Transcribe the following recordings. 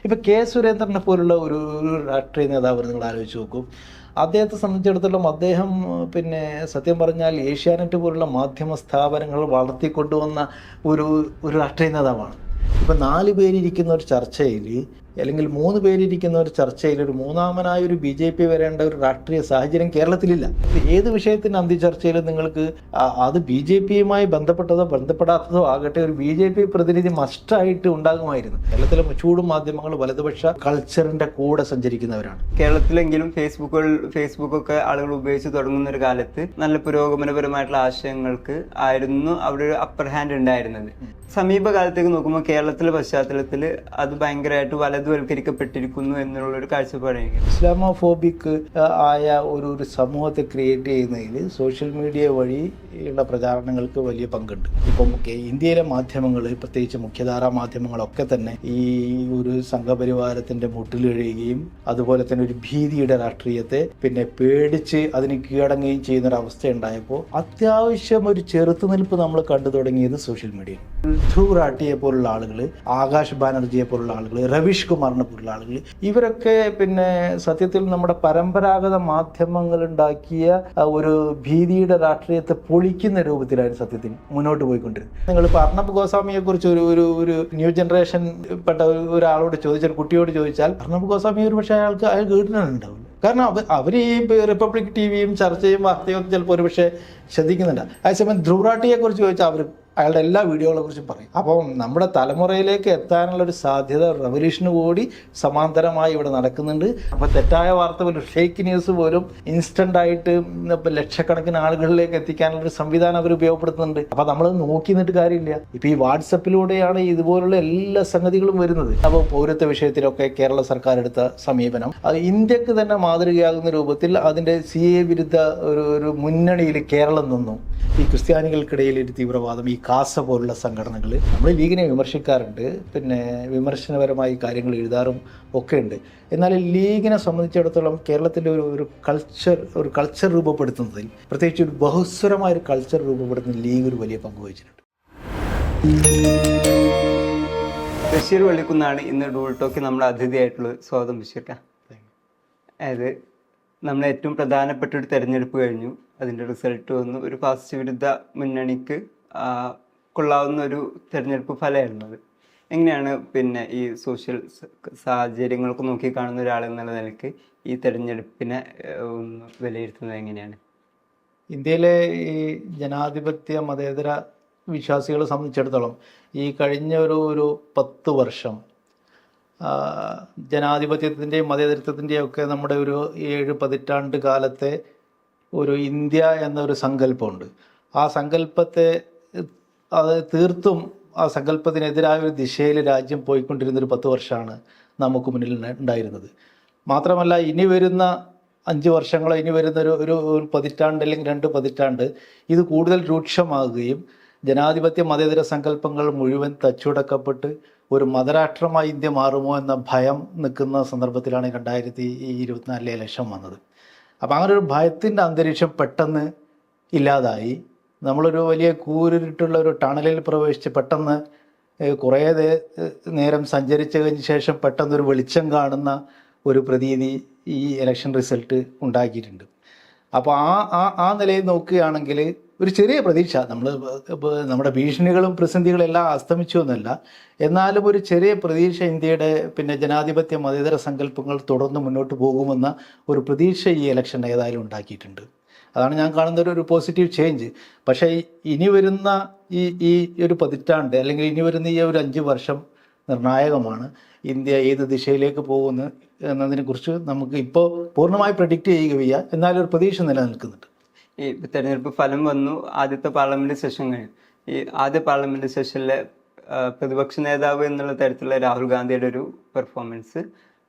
ഇപ്പോൾ കെ സുരേന്ദ്രനെ പോലുള്ള ഒരു രാഷ്ട്രീയ നേതാവ് നിങ്ങൾ ആലോചിച്ച് നോക്കൂ. അദ്ദേഹത്തെ സംബന്ധിച്ചിടത്തോളം അദ്ദേഹം പിന്നെ സത്യം പറഞ്ഞാൽ ഏഷ്യാനെറ്റ് പോലുള്ള മാധ്യമ സ്ഥാപനങ്ങൾ വളർത്തിക്കൊണ്ടുവന്ന ഒരു ഒരു രാഷ്ട്രീയ നേതാവാണ്. ഇപ്പം 4 പേരിരിക്കുന്ന ഒരു ചർച്ചയിൽ അല്ലെങ്കിൽ 3 പേരിരിക്കുന്ന ഒരു ചർച്ചയിൽ ഒരു മൂന്നാമനായ ഒരു BJP വരേണ്ട ഒരു രാഷ്ട്രീയ സാഹചര്യം കേരളത്തിലില്ല. ഏത് വിഷയത്തിൻ്റെ അന്തിചർച്ചയിലും നിങ്ങൾക്ക് അത് BJPയുമായി ബന്ധപ്പെട്ടതോ ബന്ധപ്പെടാത്തതോ ആകട്ടെ ഒരു BJP പ്രതിനിധി മസ്റ്റായിട്ട് ഉണ്ടാകുമായിരുന്നു. കേരളത്തിലെ ചൂടും മാധ്യമങ്ങൾ വലതുപക്ഷ കൾച്ചറിൻ്റെ കൂടെ സഞ്ചരിക്കുന്നവരാണ്. കേരളത്തിലെങ്കിലും ഫേസ്ബുക്കൊക്കെ ആളുകൾ ഉപയോഗിച്ച് തുടങ്ങുന്ന ഒരു കാലത്ത് നല്ല പുരോഗമനപരമായിട്ടുള്ള ആശയങ്ങൾക്ക് ആയിരുന്നു അവിടെ ഒരു അപ്പർ ഹാൻഡ് ഉണ്ടായിരുന്നത്. സമീപകാലത്തേക്ക് നോക്കുമ്പോൾ കേരളത്തിലെ പശ്ചാത്തലത്തിൽ അത് ഭയങ്കരമായിട്ട് വലതുവൽക്കരിക്കപ്പെട്ടിരിക്കുന്നു എന്നുള്ളൊരു കാഴ്ചപ്പാടാണ്. ഇസ്ലാമോഫോബിക് ആയ ഒരു സമൂഹത്തെ ക്രിയേറ്റ് ചെയ്യുന്നതിൽ സോഷ്യൽ മീഡിയ വഴിയുള്ള പ്രചാരണങ്ങൾക്ക് വലിയ പങ്കുണ്ട്. ഇപ്പം ഇന്ത്യയിലെ മാധ്യമങ്ങൾ, പ്രത്യേകിച്ച് മുഖ്യധാരാ മാധ്യമങ്ങളൊക്കെ തന്നെ ഈ ഒരു സംഘപരിവാരത്തിൻ്റെ മുട്ടിലെഴുകയും അതുപോലെ തന്നെ ഒരു ഭീതിയുടെ രാഷ്ട്രീയത്തെ പിന്നെ പേടിച്ച് അതിന് കീഴടങ്ങുകയും ചെയ്യുന്നൊരവസ്ഥ ഉണ്ടായപ്പോൾ അത്യാവശ്യം ഒരു ചെറുത്തുനിൽപ്പ് നമ്മൾ കണ്ടു തുടങ്ങിയത് സോഷ്യൽ മീഡിയയിൽ. ധ്രുവ് റാട്ടിയെ പോലുള്ള ആളുകൾ, ആകാശ് ബാനർജിയെ പോലുള്ള ആളുകൾ, രവീഷ് കുമാറിനെ പോലുള്ള ആളുകൾ, ഇവരൊക്കെ പിന്നെ സത്യത്തിൽ നമ്മുടെ പരമ്പരാഗത മാധ്യമങ്ങൾ ഉണ്ടാക്കിയ ഒരു ഭീതിയുടെ രാഷ്ട്രീയത്തെ പൊളിക്കുന്ന രൂപത്തിലായിരുന്നു സത്യത്തിൽ മുന്നോട്ട് പോയിക്കൊണ്ടിരുന്നത്. നിങ്ങളിപ്പോൾ അർണബ് ഗോസ്വാമിയെ കുറിച്ച് ഒരു ന്യൂ ജനറേഷൻ പെട്ട ഒരാളോട് ചോദിച്ചാൽ, കുട്ടിയോട് ചോദിച്ചാൽ അർണബ് ഗോസ്വാമി ഒരു പക്ഷേ അയാൾ കേട്ടിട്ടുണ്ടാവില്ല. കാരണം അവർ ഈ റിപ്പബ്ലിക് TVയും ചർച്ചയും വാർത്തയും ചിലപ്പോൾ ഒരു പക്ഷേ ശ്രദ്ധിക്കുന്നുണ്ട്. അതേസമയം ധ്രുവ് റാട്ടിയെ കുറിച്ച് ചോദിച്ചാൽ അവർ അയാളുടെ എല്ലാ വീഡിയോകളെ കുറിച്ചും പറയും. അപ്പം നമ്മുടെ തലമുറയിലേക്ക് എത്താനുള്ളൊരു സാധ്യത റവല്യൂഷന് കൂടി സമാന്തരമായി ഇവിടെ നടക്കുന്നുണ്ട്. അപ്പോൾ തെറ്റായ വാർത്ത പോലും, ഫേക്ക് ന്യൂസ് പോലും ഇൻസ്റ്റൻ്റായിട്ട് ലക്ഷക്കണക്കിന് ആളുകളിലേക്ക് എത്തിക്കാനുള്ളൊരു സംവിധാനം അവർ ഉപയോഗപ്പെടുത്തുന്നുണ്ട്. അപ്പോൾ നമ്മൾ നോക്കി നിന്നിട്ട് കാര്യമില്ല. ഇപ്പോൾ ഈ വാട്സപ്പിലൂടെയാണ് ഇതുപോലുള്ള എല്ലാ സംഗതികളും വരുന്നത്. അപ്പോൾ പൗരത്വ വിഷയത്തിലൊക്കെ കേരള സർക്കാർ എടുത്ത സമീപനം അത് ഇന്ത്യക്ക് തന്നെ മാതൃകയാകുന്ന രൂപത്തിൽ അതിൻ്റെ CA വിരുദ്ധ ഒരു മുന്നണിയിൽ കേരളം നിന്നു. ഈ ക്രിസ്ത്യാനികൾക്കിടയിൽ ഒരു തീവ്രവാദം, ഈ കാസ പോലുള്ള സംഘടനകൾ, നമ്മൾ ലീഗിനെ വിമർശിക്കാറുണ്ട്, പിന്നെ വിമർശനപരമായി കാര്യങ്ങൾ എഴുതാറും ഒക്കെ ഉണ്ട്. എന്നാൽ ലീഗിനെ സംബന്ധിച്ചിടത്തോളം കേരളത്തിൻ്റെ ഒരു കൾച്ചർ രൂപപ്പെടുത്തുന്നതിൽ, പ്രത്യേകിച്ച് ഒരു ബഹുസ്വരമായ ഒരു കൾച്ചർ രൂപപ്പെടുത്തുന്നതിൽ ലീഗ് ഒരു വലിയ പങ്ക് വഹിച്ചിട്ടുണ്ട്. ബഷീർ വള്ളിക്കുന്നാണ് ഇന്ന് ഡൂൾ ടോക്ക് നമ്മുടെ അതിഥിയായിട്ടുള്ളത്. സ്വാഗതം ബഷീർക്ക. അതായത് നമ്മളെ ഏറ്റവും പ്രധാനപ്പെട്ട ഒരു തെരഞ്ഞെടുപ്പ് കഴിഞ്ഞു, അതിൻ്റെ റിസൾട്ട് വന്നു. ഒരു ഫാസിസ്റ്റ് വിരുദ്ധ മുന്നണിക്ക് കൊള്ളാവുന്ന ഒരു തെരഞ്ഞെടുപ്പ് ഫലമായിരുന്നത്. എങ്ങനെയാണ് പിന്നെ ഈ സോഷ്യൽ സാഹചര്യങ്ങൾക്ക് നോക്കി കാണുന്ന ഒരാൾ എന്നുള്ള നിലയ്ക്ക് ഈ തെരഞ്ഞെടുപ്പിനെ വിലയിരുത്തുന്നത് എങ്ങനെയാണ്? ഇന്ത്യയിലെ ഈ ജനാധിപത്യ മതേതര വിശ്വാസികളെ സംബന്ധിച്ചിടത്തോളം ഈ കഴിഞ്ഞ ഒരു 10 വർഷം ജനാധിപത്യത്തിൻ്റെയും മതേതരത്വത്തിൻ്റെയും ഒക്കെ നമ്മുടെ ഒരു 7 പതിറ്റാണ്ട് കാലത്തെ ഒരു ഇന്ത്യ എന്നൊരു സങ്കല്പമുണ്ട്. ആ സങ്കല്പത്തെ അത് തീർത്തും ആ സങ്കല്പത്തിനെതിരായ ഒരു ദിശയിൽ രാജ്യം പോയിക്കൊണ്ടിരുന്നൊരു 10 വർഷമാണ് നമുക്ക് മുന്നിൽ ഉണ്ടായിരുന്നത്. മാത്രമല്ല ഇനി വരുന്ന 5 വർഷങ്ങളോ ഇനി വരുന്ന ഒരു പതിറ്റാണ്ട് അല്ലെങ്കിൽ 2 പതിറ്റാണ്ട് ഇത് കൂടുതൽ രൂക്ഷമാകുകയും ജനാധിപത്യ മതേതര സങ്കല്പങ്ങൾ മുഴുവൻ തച്ചുടക്കപ്പെട്ട് ഒരു മതരാഷ്ട്രമായി ഇന്ത്യ മാറുമോ എന്ന ഭയം നിൽക്കുന്ന സന്ദർഭത്തിലാണ് 2024 ഇലക്ഷൻ വന്നത്. അപ്പോൾ അങ്ങനെ ഒരു ഭയത്തിൻ്റെ അന്തരീക്ഷം പെട്ടെന്ന് ഇല്ലാതായി. നമ്മളൊരു വലിയ കൂരിട്ടുള്ള ഒരു ടണലിൽ പ്രവേശിച്ച് പെട്ടെന്ന് കുറേ നേരം സഞ്ചരിച്ചതിന് ശേഷം പെട്ടെന്നൊരു വെളിച്ചം കാണുന്ന ഒരു പ്രതീതി ഈ ഇലക്ഷൻ റിസൾട്ട് ഉണ്ടാക്കിയിട്ടുണ്ട്. അപ്പോൾ ആ നിലയിൽ നോക്കുകയാണെങ്കിൽ ഒരു ചെറിയ പ്രതീക്ഷ, നമ്മുടെ ഭീഷണികളും പ്രതിസന്ധികളും എല്ലാം അസ്തമിച്ചു എന്നല്ല, എന്നാലും ഒരു ചെറിയ പ്രതീക്ഷ ഇന്ത്യയുടെ പിന്നെ ജനാധിപത്യ മതേതര സങ്കല്പങ്ങൾ തുടർന്ന് മുന്നോട്ട് പോകുമെന്ന ഒരു പ്രതീക്ഷ ഈ ഇലക്ഷൻ ഏതായാലും ഉണ്ടാക്കിയിട്ടുണ്ട്. അതാണ് ഞാൻ കാണുന്ന ഒരു പോസിറ്റീവ് ചേഞ്ച്. പക്ഷേ ഇനി വരുന്ന ഈ ഒരു പതിറ്റാണ്ട് അല്ലെങ്കിൽ ഇനി വരുന്ന ഈ ഒരു 5 വർഷം നിർണായകമാണ്. ഇന്ത്യ ഏത് ദിശയിലേക്ക് പോകുന്നു എന്നതിനെക്കുറിച്ച് നമുക്ക് ഇപ്പോൾ പൂർണ്ണമായി പ്രെഡിക്റ്റ് ചെയ്യുക വയ്യ, എന്നാലും ഒരു പ്രതീക്ഷ നിലനിൽക്കുന്നുണ്ട്. ഈ തെരഞ്ഞെടുപ്പ് ഫലം വന്നു, ആദ്യത്തെ പാർലമെന്റ് സെഷൻ കഴിഞ്ഞു. ഈ ആദ്യ പാർലമെന്റ് സെഷനിലെ പ്രതിപക്ഷ നേതാവ് എന്നുള്ള തരത്തിലുള്ള രാഹുൽ ഗാന്ധിയുടെ ഒരു പെർഫോമൻസ്,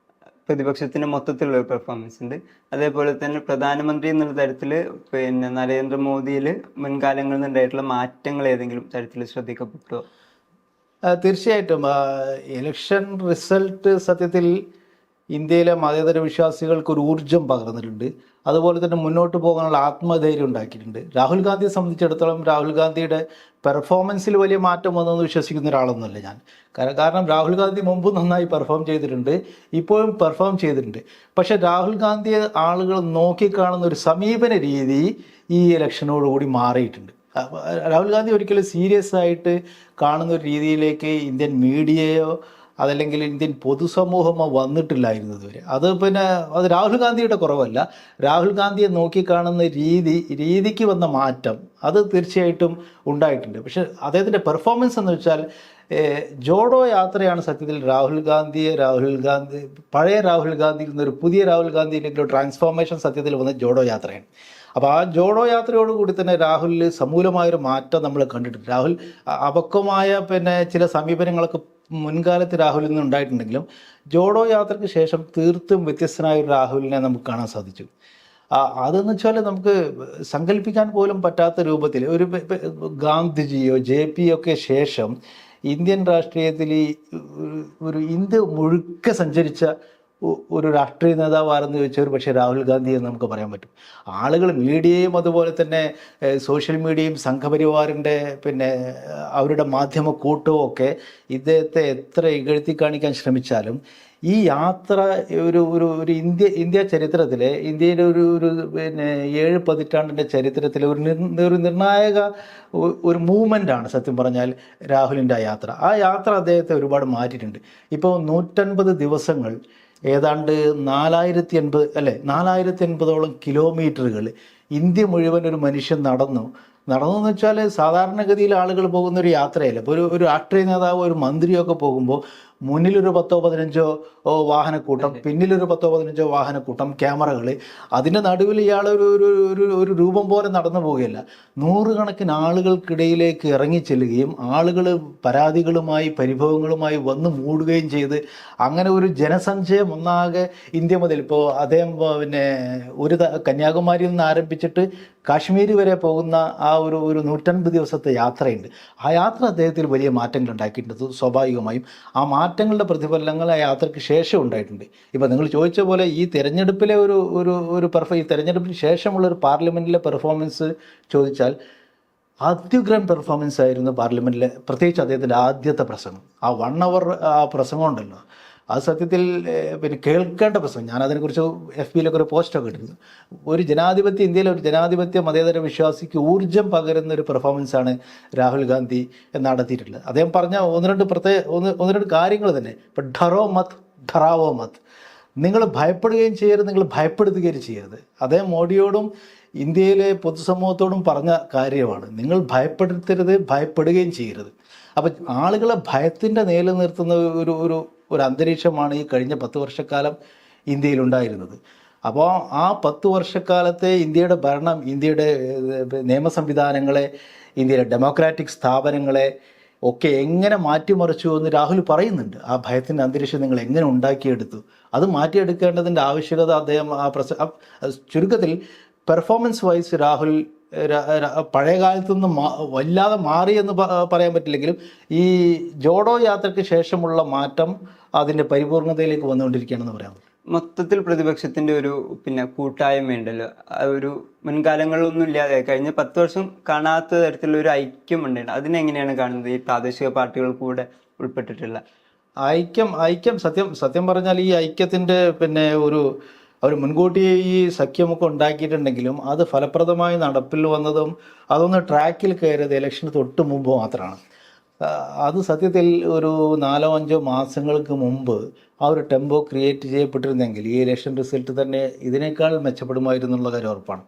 പ്രതിപക്ഷത്തിന്റെ മൊത്തത്തിലുള്ള ഒരു പെർഫോമൻസ് ഉണ്ട്. അതേപോലെ തന്നെ പ്രധാനമന്ത്രി എന്നുള്ള തരത്തിൽ പിന്നെ നരേന്ദ്രമോദിയിൽ മുൻകാലങ്ങളിൽ നിന്നുണ്ടായിട്ടുള്ള മാറ്റങ്ങൾ ഏതെങ്കിലും തരത്തിൽ ശ്രദ്ധിക്കപ്പെട്ടോ? തീർച്ചയായിട്ടും ഇലക്ഷൻ റിസൾട്ട് സത്യത്തിൽ ഇന്ത്യയിലെ മതേതര വിശ്വാസികൾക്ക് ഒരു ഊർജ്ജം പകർന്നിട്ടുണ്ട്. അതുപോലെ തന്നെ മുന്നോട്ട് പോകാനുള്ള ആത്മധൈര്യം ഉണ്ടാക്കിയിട്ടുണ്ട്. രാഹുൽ ഗാന്ധിയെ സംബന്ധിച്ചിടത്തോളം രാഹുൽ ഗാന്ധിയുടെ പെർഫോമൻസിൽ വലിയ മാറ്റം വന്നെന്ന് വിശ്വസിക്കുന്ന ഒരാളൊന്നുമല്ല ഞാൻ. കാരണം രാഹുൽ ഗാന്ധി മുമ്പ് നന്നായി പെർഫോം ചെയ്തിട്ടുണ്ട്, ഇപ്പോഴും പെർഫോം ചെയ്തിട്ടുണ്ട്. പക്ഷെ രാഹുൽ ഗാന്ധിയെ ആളുകൾ നോക്കിക്കാണുന്ന ഒരു സമീപന രീതി ഈ ഇലക്ഷനോടുകൂടി മാറിയിട്ടുണ്ട്. രാഹുൽ ഗാന്ധി ഒരിക്കലും സീരിയസ് ആയിട്ട് കാണുന്ന ഒരു രീതിയിലേക്ക് ഇന്ത്യൻ മീഡിയയോ അതല്ലെങ്കിൽ ഇന്ത്യൻ പൊതുസമൂഹമോ വന്നിട്ടില്ലായിരുന്നു ഇതുവരെ. അത് രാഹുൽ ഗാന്ധിയുടെ കുറവല്ല, രാഹുൽ ഗാന്ധിയെ നോക്കിക്കാണുന്ന രീതിക്ക് വന്ന മാറ്റം അത് തീർച്ചയായിട്ടും ഉണ്ടായിട്ടുണ്ട്. പക്ഷെ അദ്ദേഹത്തിൻ്റെ പെർഫോമൻസ് എന്ന് വെച്ചാൽ ജോഡോ യാത്രയാണ് സത്യത്തിൽ രാഹുൽ ഗാന്ധി പഴയ രാഹുൽ ഗാന്ധിയിൽ നിന്നൊരു പുതിയ രാഹുൽ ഗാന്ധിയിലേക്ക് ഒരു ട്രാൻസ്ഫോർമേഷൻ സത്യത്തിൽ വന്ന ജോഡോ യാത്രയാണ്. അപ്പോൾ ആ ജോഡോ യാത്രയോടുകൂടി തന്നെ രാഹുലിൽ സമൂലമായൊരു മാറ്റം നമ്മൾ കണ്ടിട്ടുണ്ട്. രാഹുൽ അപക്വമായ ചില സമീപനങ്ങളൊക്കെ മുൻകാലത്ത് രാഹുലിൽ നിന്ന് ഉണ്ടായിട്ടുണ്ടെങ്കിലും ജോഡോ യാത്രയ്ക്ക് ശേഷം തീർത്തും വ്യത്യസ്തനായ ഒരു രാഹുലിനെ നമുക്ക് കാണാൻ സാധിച്ചു. അതെന്ന് വെച്ചാൽ നമുക്ക് സങ്കല്പിക്കാൻ പോലും പറ്റാത്ത രൂപത്തിൽ ഒരു ഗാന്ധിജിയോ JP ഒക്കെ ശേഷം ഇന്ത്യൻ രാഷ്ട്രീയത്തിൽ ഒരു ഇന്ത്യ മുഴുക്കെ സഞ്ചരിച്ച ഒരു രാഷ്ട്രീയ നേതാവ് ആരെന്ന് ചോദിച്ചാൽ ഒരു പക്ഷേ രാഹുൽ ഗാന്ധി എന്ന് നമുക്ക് പറയാൻ പറ്റും. ആളുകൾ മീഡിയയും അതുപോലെ തന്നെ സോഷ്യൽ മീഡിയയും സംഘപരിവാറിൻ്റെ അവരുടെ മാധ്യമ കൂട്ടവും ഒക്കെ ഇദ്ദേഹത്തെ എത്ര ഇകഴ്ത്തി കാണിക്കാൻ ശ്രമിച്ചാലും ഈ യാത്ര ഒരു ഇന്ത്യ ചരിത്രത്തിലെ ഇന്ത്യയുടെ ഒരു 7 പതിറ്റാണ്ടിൻ്റെ ചരിത്രത്തിലെ ഒരു നിർണായക ഒരു മൂവ്മെൻ്റാണ് സത്യം പറഞ്ഞാൽ രാഹുലിൻ്റെ ആ യാത്ര. ആ യാത്ര അദ്ദേഹത്തെ ഒരുപാട് മാറ്റിയിട്ടുണ്ട്. ഇപ്പോൾ 150 ദിവസങ്ങൾ ഏതാണ്ട് 4080 കിലോമീറ്ററുകൾ ഇന്ത്യ മുഴുവൻ ഒരു മനുഷ്യൻ നടന്നു എന്ന് വെച്ചാൽ സാധാരണഗതിയിൽ ആളുകൾ പോകുന്ന ഒരു യാത്രയല്ല. ഇപ്പോൾ ഒരു രാഷ്ട്രീയ നേതാവോ ഒരു മന്ത്രിയോ ഒക്കെ പോകുമ്പോൾ മുന്നിലൊരു 10-15 വാഹനക്കൂട്ടം, പിന്നിലൊരു 10-15 വാഹനക്കൂട്ടം, ക്യാമറകൾ, അതിൻ്റെ നടുവിൽ ഇയാൾ ഒരു രൂപം പോലെ നടന്നു പോവുകയല്ല. 100 കണക്കിന് ആളുകൾക്കിടയിലേക്ക് ഇറങ്ങി ചെല്ലുകയും ആളുകൾ പരാതികളുമായി പരിഭവങ്ങളുമായി വന്ന് മൂടുകയും ചെയ്ത് അങ്ങനെ ഒരു ജനസഞ്ചയം ഒന്നാകെ ഇന്ത്യ മുതൽ ഇപ്പോൾ അദ്ദേഹം കന്യാകുമാരിയിൽ നിന്ന് ആരംഭിച്ചിട്ട് കാശ്മീർ വരെ പോകുന്ന ആ ഒരു 150 ദിവസത്തെ യാത്രയുണ്ട്. ആ യാത്ര അദ്ദേഹത്തിൽ വലിയ മാറ്റങ്ങൾ ഉണ്ടാക്കിയിട്ടുണ്ട്. സ്വാഭാവികമായും ആ മാറ്റങ്ങളുടെ പ്രതിഫലനങ്ങൾ ആ യാത്രയ്ക്ക് ശേഷം ഉണ്ടായിട്ടുണ്ട്. ഇപ്പോൾ നിങ്ങൾ ചോദിച്ച പോലെ ഈ തെരഞ്ഞെടുപ്പിലെ ഈ തെരഞ്ഞെടുപ്പിന് ശേഷമുള്ള ഒരു പാർലമെൻറ്റിലെ പെർഫോമൻസ് ചോദിച്ചാൽ അത്യുഗ്രൻ പെർഫോമൻസ് ആയിരുന്നു പാർലമെൻറ്റിലെ, പ്രത്യേകിച്ച് അദ്ദേഹത്തിൻ്റെ ആദ്യത്തെ പ്രസംഗം. ആ 1 hour ആ പ്രസംഗം ഉണ്ടല്ലോ, അത് സത്യത്തിൽ കേൾക്കേണ്ട പ്രസംഗം. ഞാനതിനെക്കുറിച്ച് FB-യിലൊക്കെ ഒരു പോസ്റ്റൊക്കെ ഇട്ടിരുന്നു. ഇന്ത്യയിലെ ഒരു ജനാധിപത്യ മതേതര വിശ്വാസിക്ക് ഊർജ്ജം പകരുന്ന ഒരു പെർഫോമൻസാണ് രാഹുൽ ഗാന്ധി നടത്തിയിട്ടുള്ളത്. അദ്ദേഹം പറഞ്ഞ ഒന്ന് രണ്ട് കാര്യങ്ങൾ തന്നെ. ഇപ്പം ഠറാവോ മത്, നിങ്ങൾ ഭയപ്പെടുകയും ചെയ്യരുത്, നിങ്ങൾ ഭയപ്പെടുത്തുകയും ചെയ്യരുത്. അദ്ദേഹം മോഡിയോടും ഇന്ത്യയിലെ പൊതുസമൂഹത്തോടും പറഞ്ഞ കാര്യമാണ്. നിങ്ങൾ ഭയപ്പെടുത്തരുത്, ഭയപ്പെടുകയും ചെയ്യരുത്. അപ്പം ആളുകളെ ഭയത്തിൻ്റെ നിലനിർത്തുന്ന ഒരു അന്തരീക്ഷമാണ് ഈ കഴിഞ്ഞ 10 വർഷക്കാലം ഇന്ത്യയിലുണ്ടായിരുന്നത്. അപ്പോൾ ആ 10 വർഷക്കാലത്തെ ഇന്ത്യയുടെ ഭരണം, ഇന്ത്യയുടെ നിയമ സംവിധാനങ്ങളെ, ഇന്ത്യയിലെ ഡെമോക്രാറ്റിക് സ്ഥാപനങ്ങളെ ഒക്കെ എങ്ങനെ മാറ്റിമറിച്ചു എന്ന് രാഹുൽ പറയുന്നുണ്ട്. ആ ഭയത്തിൻ്റെ അന്തരീക്ഷം നിങ്ങൾ എങ്ങനെ ഉണ്ടാക്കിയെടുത്തു, അത് മാറ്റിയെടുക്കേണ്ടതിൻ്റെ ആവശ്യകത അദ്ദേഹം ചുരുക്കത്തിൽ പെർഫോമൻസ് വൈസ് രാഹുൽ പഴയ കാലത്തുനിന്ന് വല്ലാതെ മാറിയെന്ന് പറയാൻ പറ്റില്ലെങ്കിലും ഈ ജോഡോ യാത്രയ്ക്ക് ശേഷമുള്ള മാറ്റം അതിൻ്റെ പരിപൂർണതയിലേക്ക് വന്നുകൊണ്ടിരിക്കുകയാണെന്ന് പറയാം. മൊത്തത്തിൽ പ്രതിപക്ഷത്തിൻ്റെ ഒരു കൂട്ടായ്മയുണ്ടല്ലോ, ഒരു മുൻകാലങ്ങളിലൊന്നും ഇല്ലാതെ കഴിഞ്ഞ 10 വർഷം കാണാത്ത തരത്തിലുള്ള ഒരു ഐക്യം ഉണ്ടായിരുന്നു. അതിനെങ്ങനെയാണ് കാണുന്നത് ഈ പ്രാദേശിക പാർട്ടികൾ കൂടെ ഉൾപ്പെട്ടിട്ടുള്ള ഐക്യം? സത്യം പറഞ്ഞാൽ ഈ ഐക്യത്തിൻ്റെ അവർ മുൻകൂട്ടി ഈ സഖ്യമൊക്കെ ഉണ്ടാക്കിയിട്ടുണ്ടെങ്കിലും അത് ഫലപ്രദമായി നടപ്പിൽ വന്നതും അതൊന്ന് ട്രാക്കിൽ കയറിയത് ഇലക്ഷന് തൊട്ട് മുമ്പ് മാത്രമാണ്. അത് സത്യത്തിൽ ഒരു 4-5 മാസങ്ങൾക്ക് മുമ്പ് ആ ഒരു ടെമ്പോ ക്രിയേറ്റ് ചെയ്യപ്പെട്ടിരുന്നെങ്കിൽ ഈ ഇലക്ഷൻ റിസൾട്ട് തന്നെ ഇതിനേക്കാൾ മെച്ചപ്പെടുമായിരുന്നുള്ള കാര്യം ഉറപ്പാണ്.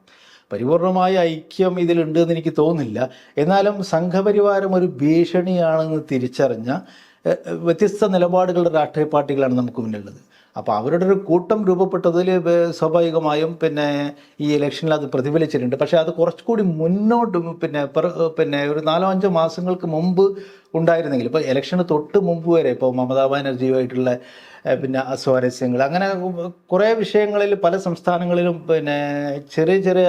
പരിപൂർണമായ ഐക്യം ഇതിലുണ്ട് എന്ന് എനിക്ക് തോന്നുന്നില്ല. എന്നാലും സംഘപരിവാരം ഒരു ഭീഷണിയാണെന്ന് തിരിച്ചറിഞ്ഞ വ്യത്യസ്ത നിലപാടുകളുടെ രാഷ്ട്രീയ പാർട്ടികളാണ് നമുക്ക് മുന്നിലുള്ളത്. അപ്പോൾ അവരുടെ ഒരു കൂട്ടം രൂപപ്പെട്ടതിൽ സ്വാഭാവികമായും ഈ ഇലക്ഷനിൽ അത് പ്രതിഫലിച്ചിട്ടുണ്ട്. പക്ഷേ അത് കുറച്ചുകൂടി മുന്നോട്ട് ഒരു 4-5 മാസങ്ങൾക്ക് മുമ്പ് ഉണ്ടായിരുന്നെങ്കിൽ, ഇപ്പോൾ ഇലക്ഷന് തൊട്ട് മുമ്പ് വരെ ഇപ്പോൾ മമതാ ബാനർജിയുമായിട്ടുള്ള അസ്വാരസ്യങ്ങൾ, അങ്ങനെ കുറേ വിഷയങ്ങളിൽ പല സംസ്ഥാനങ്ങളിലും ചെറിയ ചെറിയ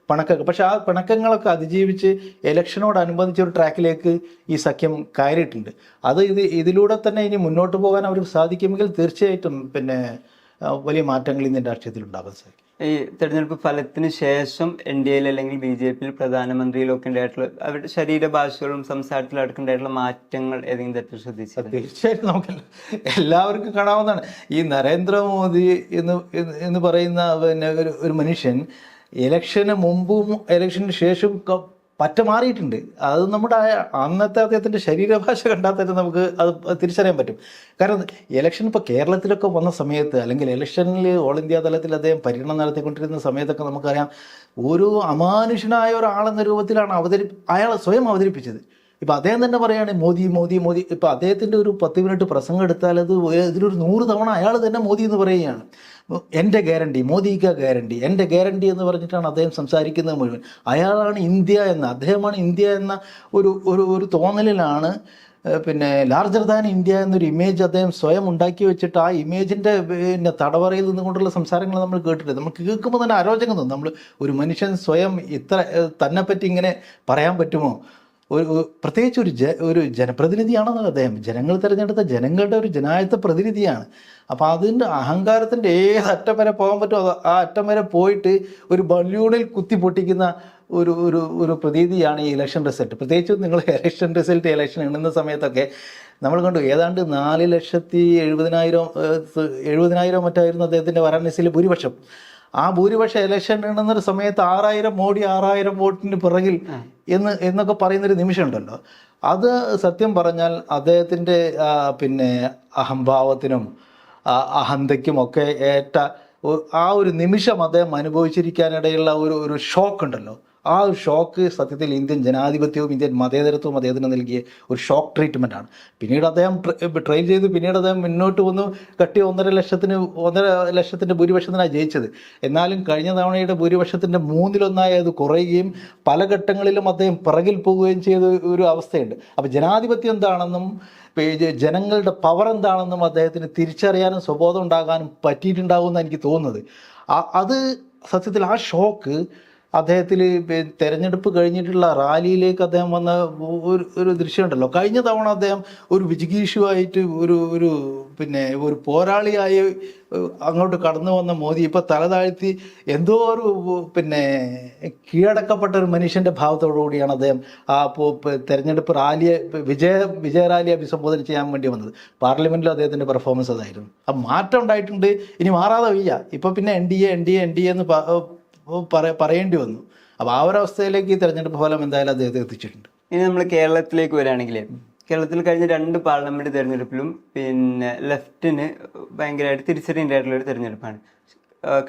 പിണക്കൊക്കെ, പക്ഷെ ആ പിണക്കങ്ങളൊക്കെ അതിജീവിച്ച് ഇലക്ഷനോടനുബന്ധിച്ച് ഒരു ട്രാക്കിലേക്ക് ഈ സഖ്യം കയറിയിട്ടുണ്ട്. ഇതിലൂടെ തന്നെ ഇനി മുന്നോട്ട് പോകാൻ അവർക്ക് സാധിക്കുമെങ്കിൽ തീർച്ചയായിട്ടും വലിയ മാറ്റങ്ങൾ ഇന്ത്യൻ രാഷ്ട്രീയത്തിൽ ഉണ്ടാകാൻ സാധിക്കും. ഈ തെരഞ്ഞെടുപ്പ് ഫലത്തിന് ശേഷം NDAയിൽ അല്ലെങ്കിൽ BJPയിൽ പ്രധാനമന്ത്രിയിലൊക്കെ ഉണ്ടായിട്ടുള്ള അവരുടെ ശരീരഭാഷകളും സംസാരത്തിലും അടക്കമുണ്ടായിട്ടുള്ള മാറ്റങ്ങൾ ഏതെങ്കിലും തരത്തിൽ ശ്രദ്ധിച്ചത്? തീർച്ചയായിട്ടും നമുക്ക് എല്ലാവർക്കും കാണാവുന്നതാണ്. ഈ നരേന്ദ്രമോദി എന്ന് പറയുന്ന പിന്നെ ഒരു മനുഷ്യൻ ഇലക്ഷന് മുമ്പും ഇലക്ഷന് ശേഷവും പറ്റ മാറിയിട്ടുണ്ട്. അത് നമ്മുടെ അന്നത്തെ അദ്ദേഹത്തിൻ്റെ ശരീരഭാഷ കണ്ടാൽ തന്നെ നമുക്ക് അത് തിരിച്ചറിയാൻ പറ്റും. കാരണം ഇലക്ഷൻ ഇപ്പോൾ കേരളത്തിലൊക്കെ വന്ന സമയത്ത്, അല്ലെങ്കിൽ ഇലക്ഷനിൽ ഓൾ ഇന്ത്യ തലത്തിൽ അദ്ദേഹം പര്യടനം നടത്തിക്കൊണ്ടിരുന്ന സമയത്തൊക്കെ നമുക്കറിയാം, ഒരു അമാനുഷനായ ഒരാളെന്ന രൂപത്തിലാണ് അയാൾ സ്വയം അവതരിപ്പിച്ചത്. ഇപ്പം അദ്ദേഹം തന്നെ പറയുകയാണ് മോദി മോദി മോദി. ഇപ്പം അദ്ദേഹത്തിൻ്റെ ഒരു 10 മിനിറ്റ് പ്രസംഗം എടുത്താൽ ഇതിലൊരു 100 തവണ അയാൾ തന്നെ മോദി എന്ന് പറയുകയാണ്. എൻ്റെ ഗ്യാരണ്ടി, മോദിക്ക് ഗ്യാരണ്ടി, എൻ്റെ ഗ്യാരണ്ടി എന്ന് പറഞ്ഞിട്ടാണ് അദ്ദേഹം സംസാരിക്കുന്നത് മുഴുവൻ. അയാളാണ് ഇന്ത്യ എന്ന, അദ്ദേഹമാണ് ഇന്ത്യ എന്ന ഒരു തോന്നലിലാണ് പിന്നെ ലാർജർ ദാൻ ഇന്ത്യ എന്നൊരു ഇമേജ് അദ്ദേഹം സ്വയം ഉണ്ടാക്കി വെച്ചിട്ട് ആ ഇമേജിൻ്റെ പിന്നെ തടവറയിൽ നിന്നുകൊണ്ടുള്ള സംസാരങ്ങൾ നമ്മൾ കേട്ടിട്ടുണ്ട്. നമ്മൾ കേൾക്കുമ്പോൾ തന്നെ അരോചകം തോന്നും. നമ്മൾ ഒരു മനുഷ്യൻ സ്വയം ഇത്ര തന്നെപ്പറ്റി ഇങ്ങനെ പറയാൻ പറ്റുമോ? പ്രത്യേകിച്ച് ഒരു ജനപ്രതിനിധിയാണെന്ന് അദ്ദേഹം, ജനങ്ങൾ തിരഞ്ഞെടുത്ത ജനങ്ങളുടെ ഒരു ജനായത്ത പ്രതിനിധിയാണ്. അപ്പോൾ അതിൻ്റെ അഹങ്കാരത്തിൻ്റെ ഏത് അറ്റം വരെ പോകാൻ പറ്റുമോ ആ അറ്റം വരെ പോയിട്ട് ഒരു ബലൂണിൽ കുത്തി പൊട്ടിക്കുന്ന ഒരു പ്രതീതിയാണ് ഈ ഇലക്ഷൻ റിസൾട്ട്. പ്രത്യേകിച്ച് നിങ്ങൾ ഇലക്ഷൻ എണ്ണുന്ന സമയത്തൊക്കെ നമ്മൾ കണ്ടു, ഏതാണ്ട് 4,70,000 മറ്റായിരുന്നു അദ്ദേഹത്തിൻ്റെ വാരാണസിയിലെ ഭൂരിപക്ഷം. ആ ഭൂരിപക്ഷം ഇലക്ഷൻ എണ്ണുന്നൊരു സമയത്ത് 6,000 മോഡി 6,000 വോട്ടിന് പിറകിൽ എന്നൊക്കെ പറയുന്നൊരു നിമിഷം ഉണ്ടല്ലോ. അത് സത്യം പറഞ്ഞാൽ അദ്ദേഹത്തിൻ്റെ പിന്നെ അഹംഭാവത്തിനും അഹന്തയ്ക്കും ഒക്കെ ഏറ്റ ആ ഒരു നിമിഷം അദ്ദേഹം അനുഭവിച്ചിരിക്കാനിടയുള്ള ഒരു ഷോക്ക് ഉണ്ടല്ലോ. ആ ഒരു ഷോക്ക് സത്യത്തിൽ ഇന്ത്യൻ ജനാധിപത്യവും ഇന്ത്യൻ മതേതരത്വവും അദ്ദേഹത്തിന് നൽകിയ ഒരു ഷോക്ക് ട്രീറ്റ്മെൻറ്റാണ്. പിന്നീട് അദ്ദേഹം ട്രെയിൻ ചെയ്ത് പിന്നീട് അദ്ദേഹം മുന്നോട്ട് വന്ന് 1.5 ലക്ഷത്തിൻ്റെ ഭൂരിപക്ഷത്തിനാണ് ജയിച്ചത്. എന്നാലും കഴിഞ്ഞ തവണയുടെ ഭൂരിപക്ഷത്തിൻ്റെ 1/3 അത് കുറയുകയും പല ഘട്ടങ്ങളിലും അദ്ദേഹം പിറകിൽ പോവുകയും ചെയ്ത ഒരു അവസ്ഥയുണ്ട്. അപ്പോൾ ജനാധിപത്യം എന്താണെന്നും ജനങ്ങളുടെ പവർ എന്താണെന്നും അദ്ദേഹത്തിന് തിരിച്ചറിയാനും സ്വബോധം ഉണ്ടാകാനും പറ്റിയിട്ടുണ്ടാകുമെന്ന് എനിക്ക് തോന്നുന്നത്. അത് സത്യത്തിൽ ആ ഷോക്ക് അദ്ദേഹത്തിൽ തെരഞ്ഞെടുപ്പ് കഴിഞ്ഞിട്ടുള്ള റാലിയിലേക്ക് അദ്ദേഹം വന്ന ഒരു ദൃശ്യമുണ്ടല്ലോ. കഴിഞ്ഞ തവണ അദ്ദേഹം ഒരു വിജിഗീഷുവായിട്ട് പിന്നെ ഒരു പോരാളിയായി അങ്ങോട്ട് കടന്നു വന്ന മോദി ഇപ്പോൾ തല താഴ്ത്തി എന്തോ പിന്നെ കീഴടക്കപ്പെട്ട ഒരു മനുഷ്യൻ്റെ ഭാവത്തോടുകൂടിയാണ് അദ്ദേഹം ആ തെരഞ്ഞെടുപ്പ് റാലിയെ വിജയ റാലിയെ അഭിസംബോധന ചെയ്യാൻ വേണ്ടി വന്നത്. പാർലമെൻറ്റിലും അദ്ദേഹത്തിൻ്റെ പെർഫോമൻസ് അതായിരുന്നു. ആ മാറ്റം ഉണ്ടായിട്ടുണ്ട്, ഇനി മാറാതെ വയ്യ. ഇപ്പോൾ പിന്നെ NDA എന്ന് പറയേണ്ടി വന്നു. അപ്പോൾ ആ ഒരവസ്ഥയിലേക്ക് ഈ തെരഞ്ഞെടുപ്പ് ഫലം എന്തായാലും അദ്ദേഹത്തെ എത്തിച്ചിട്ടുണ്ട്. ഇനി നമ്മൾ കേരളത്തിലേക്ക് വരികയാണെങ്കിൽ, കേരളത്തിൽ കഴിഞ്ഞ 2 പാർലമെന്റ് തെരഞ്ഞെടുപ്പിലും പിന്നെ ലെഫ്റ്റിന് ഭയങ്കരമായിട്ട് തിരിച്ചടി ഉണ്ടായിട്ടുള്ളൊരു തെരഞ്ഞെടുപ്പാണ്.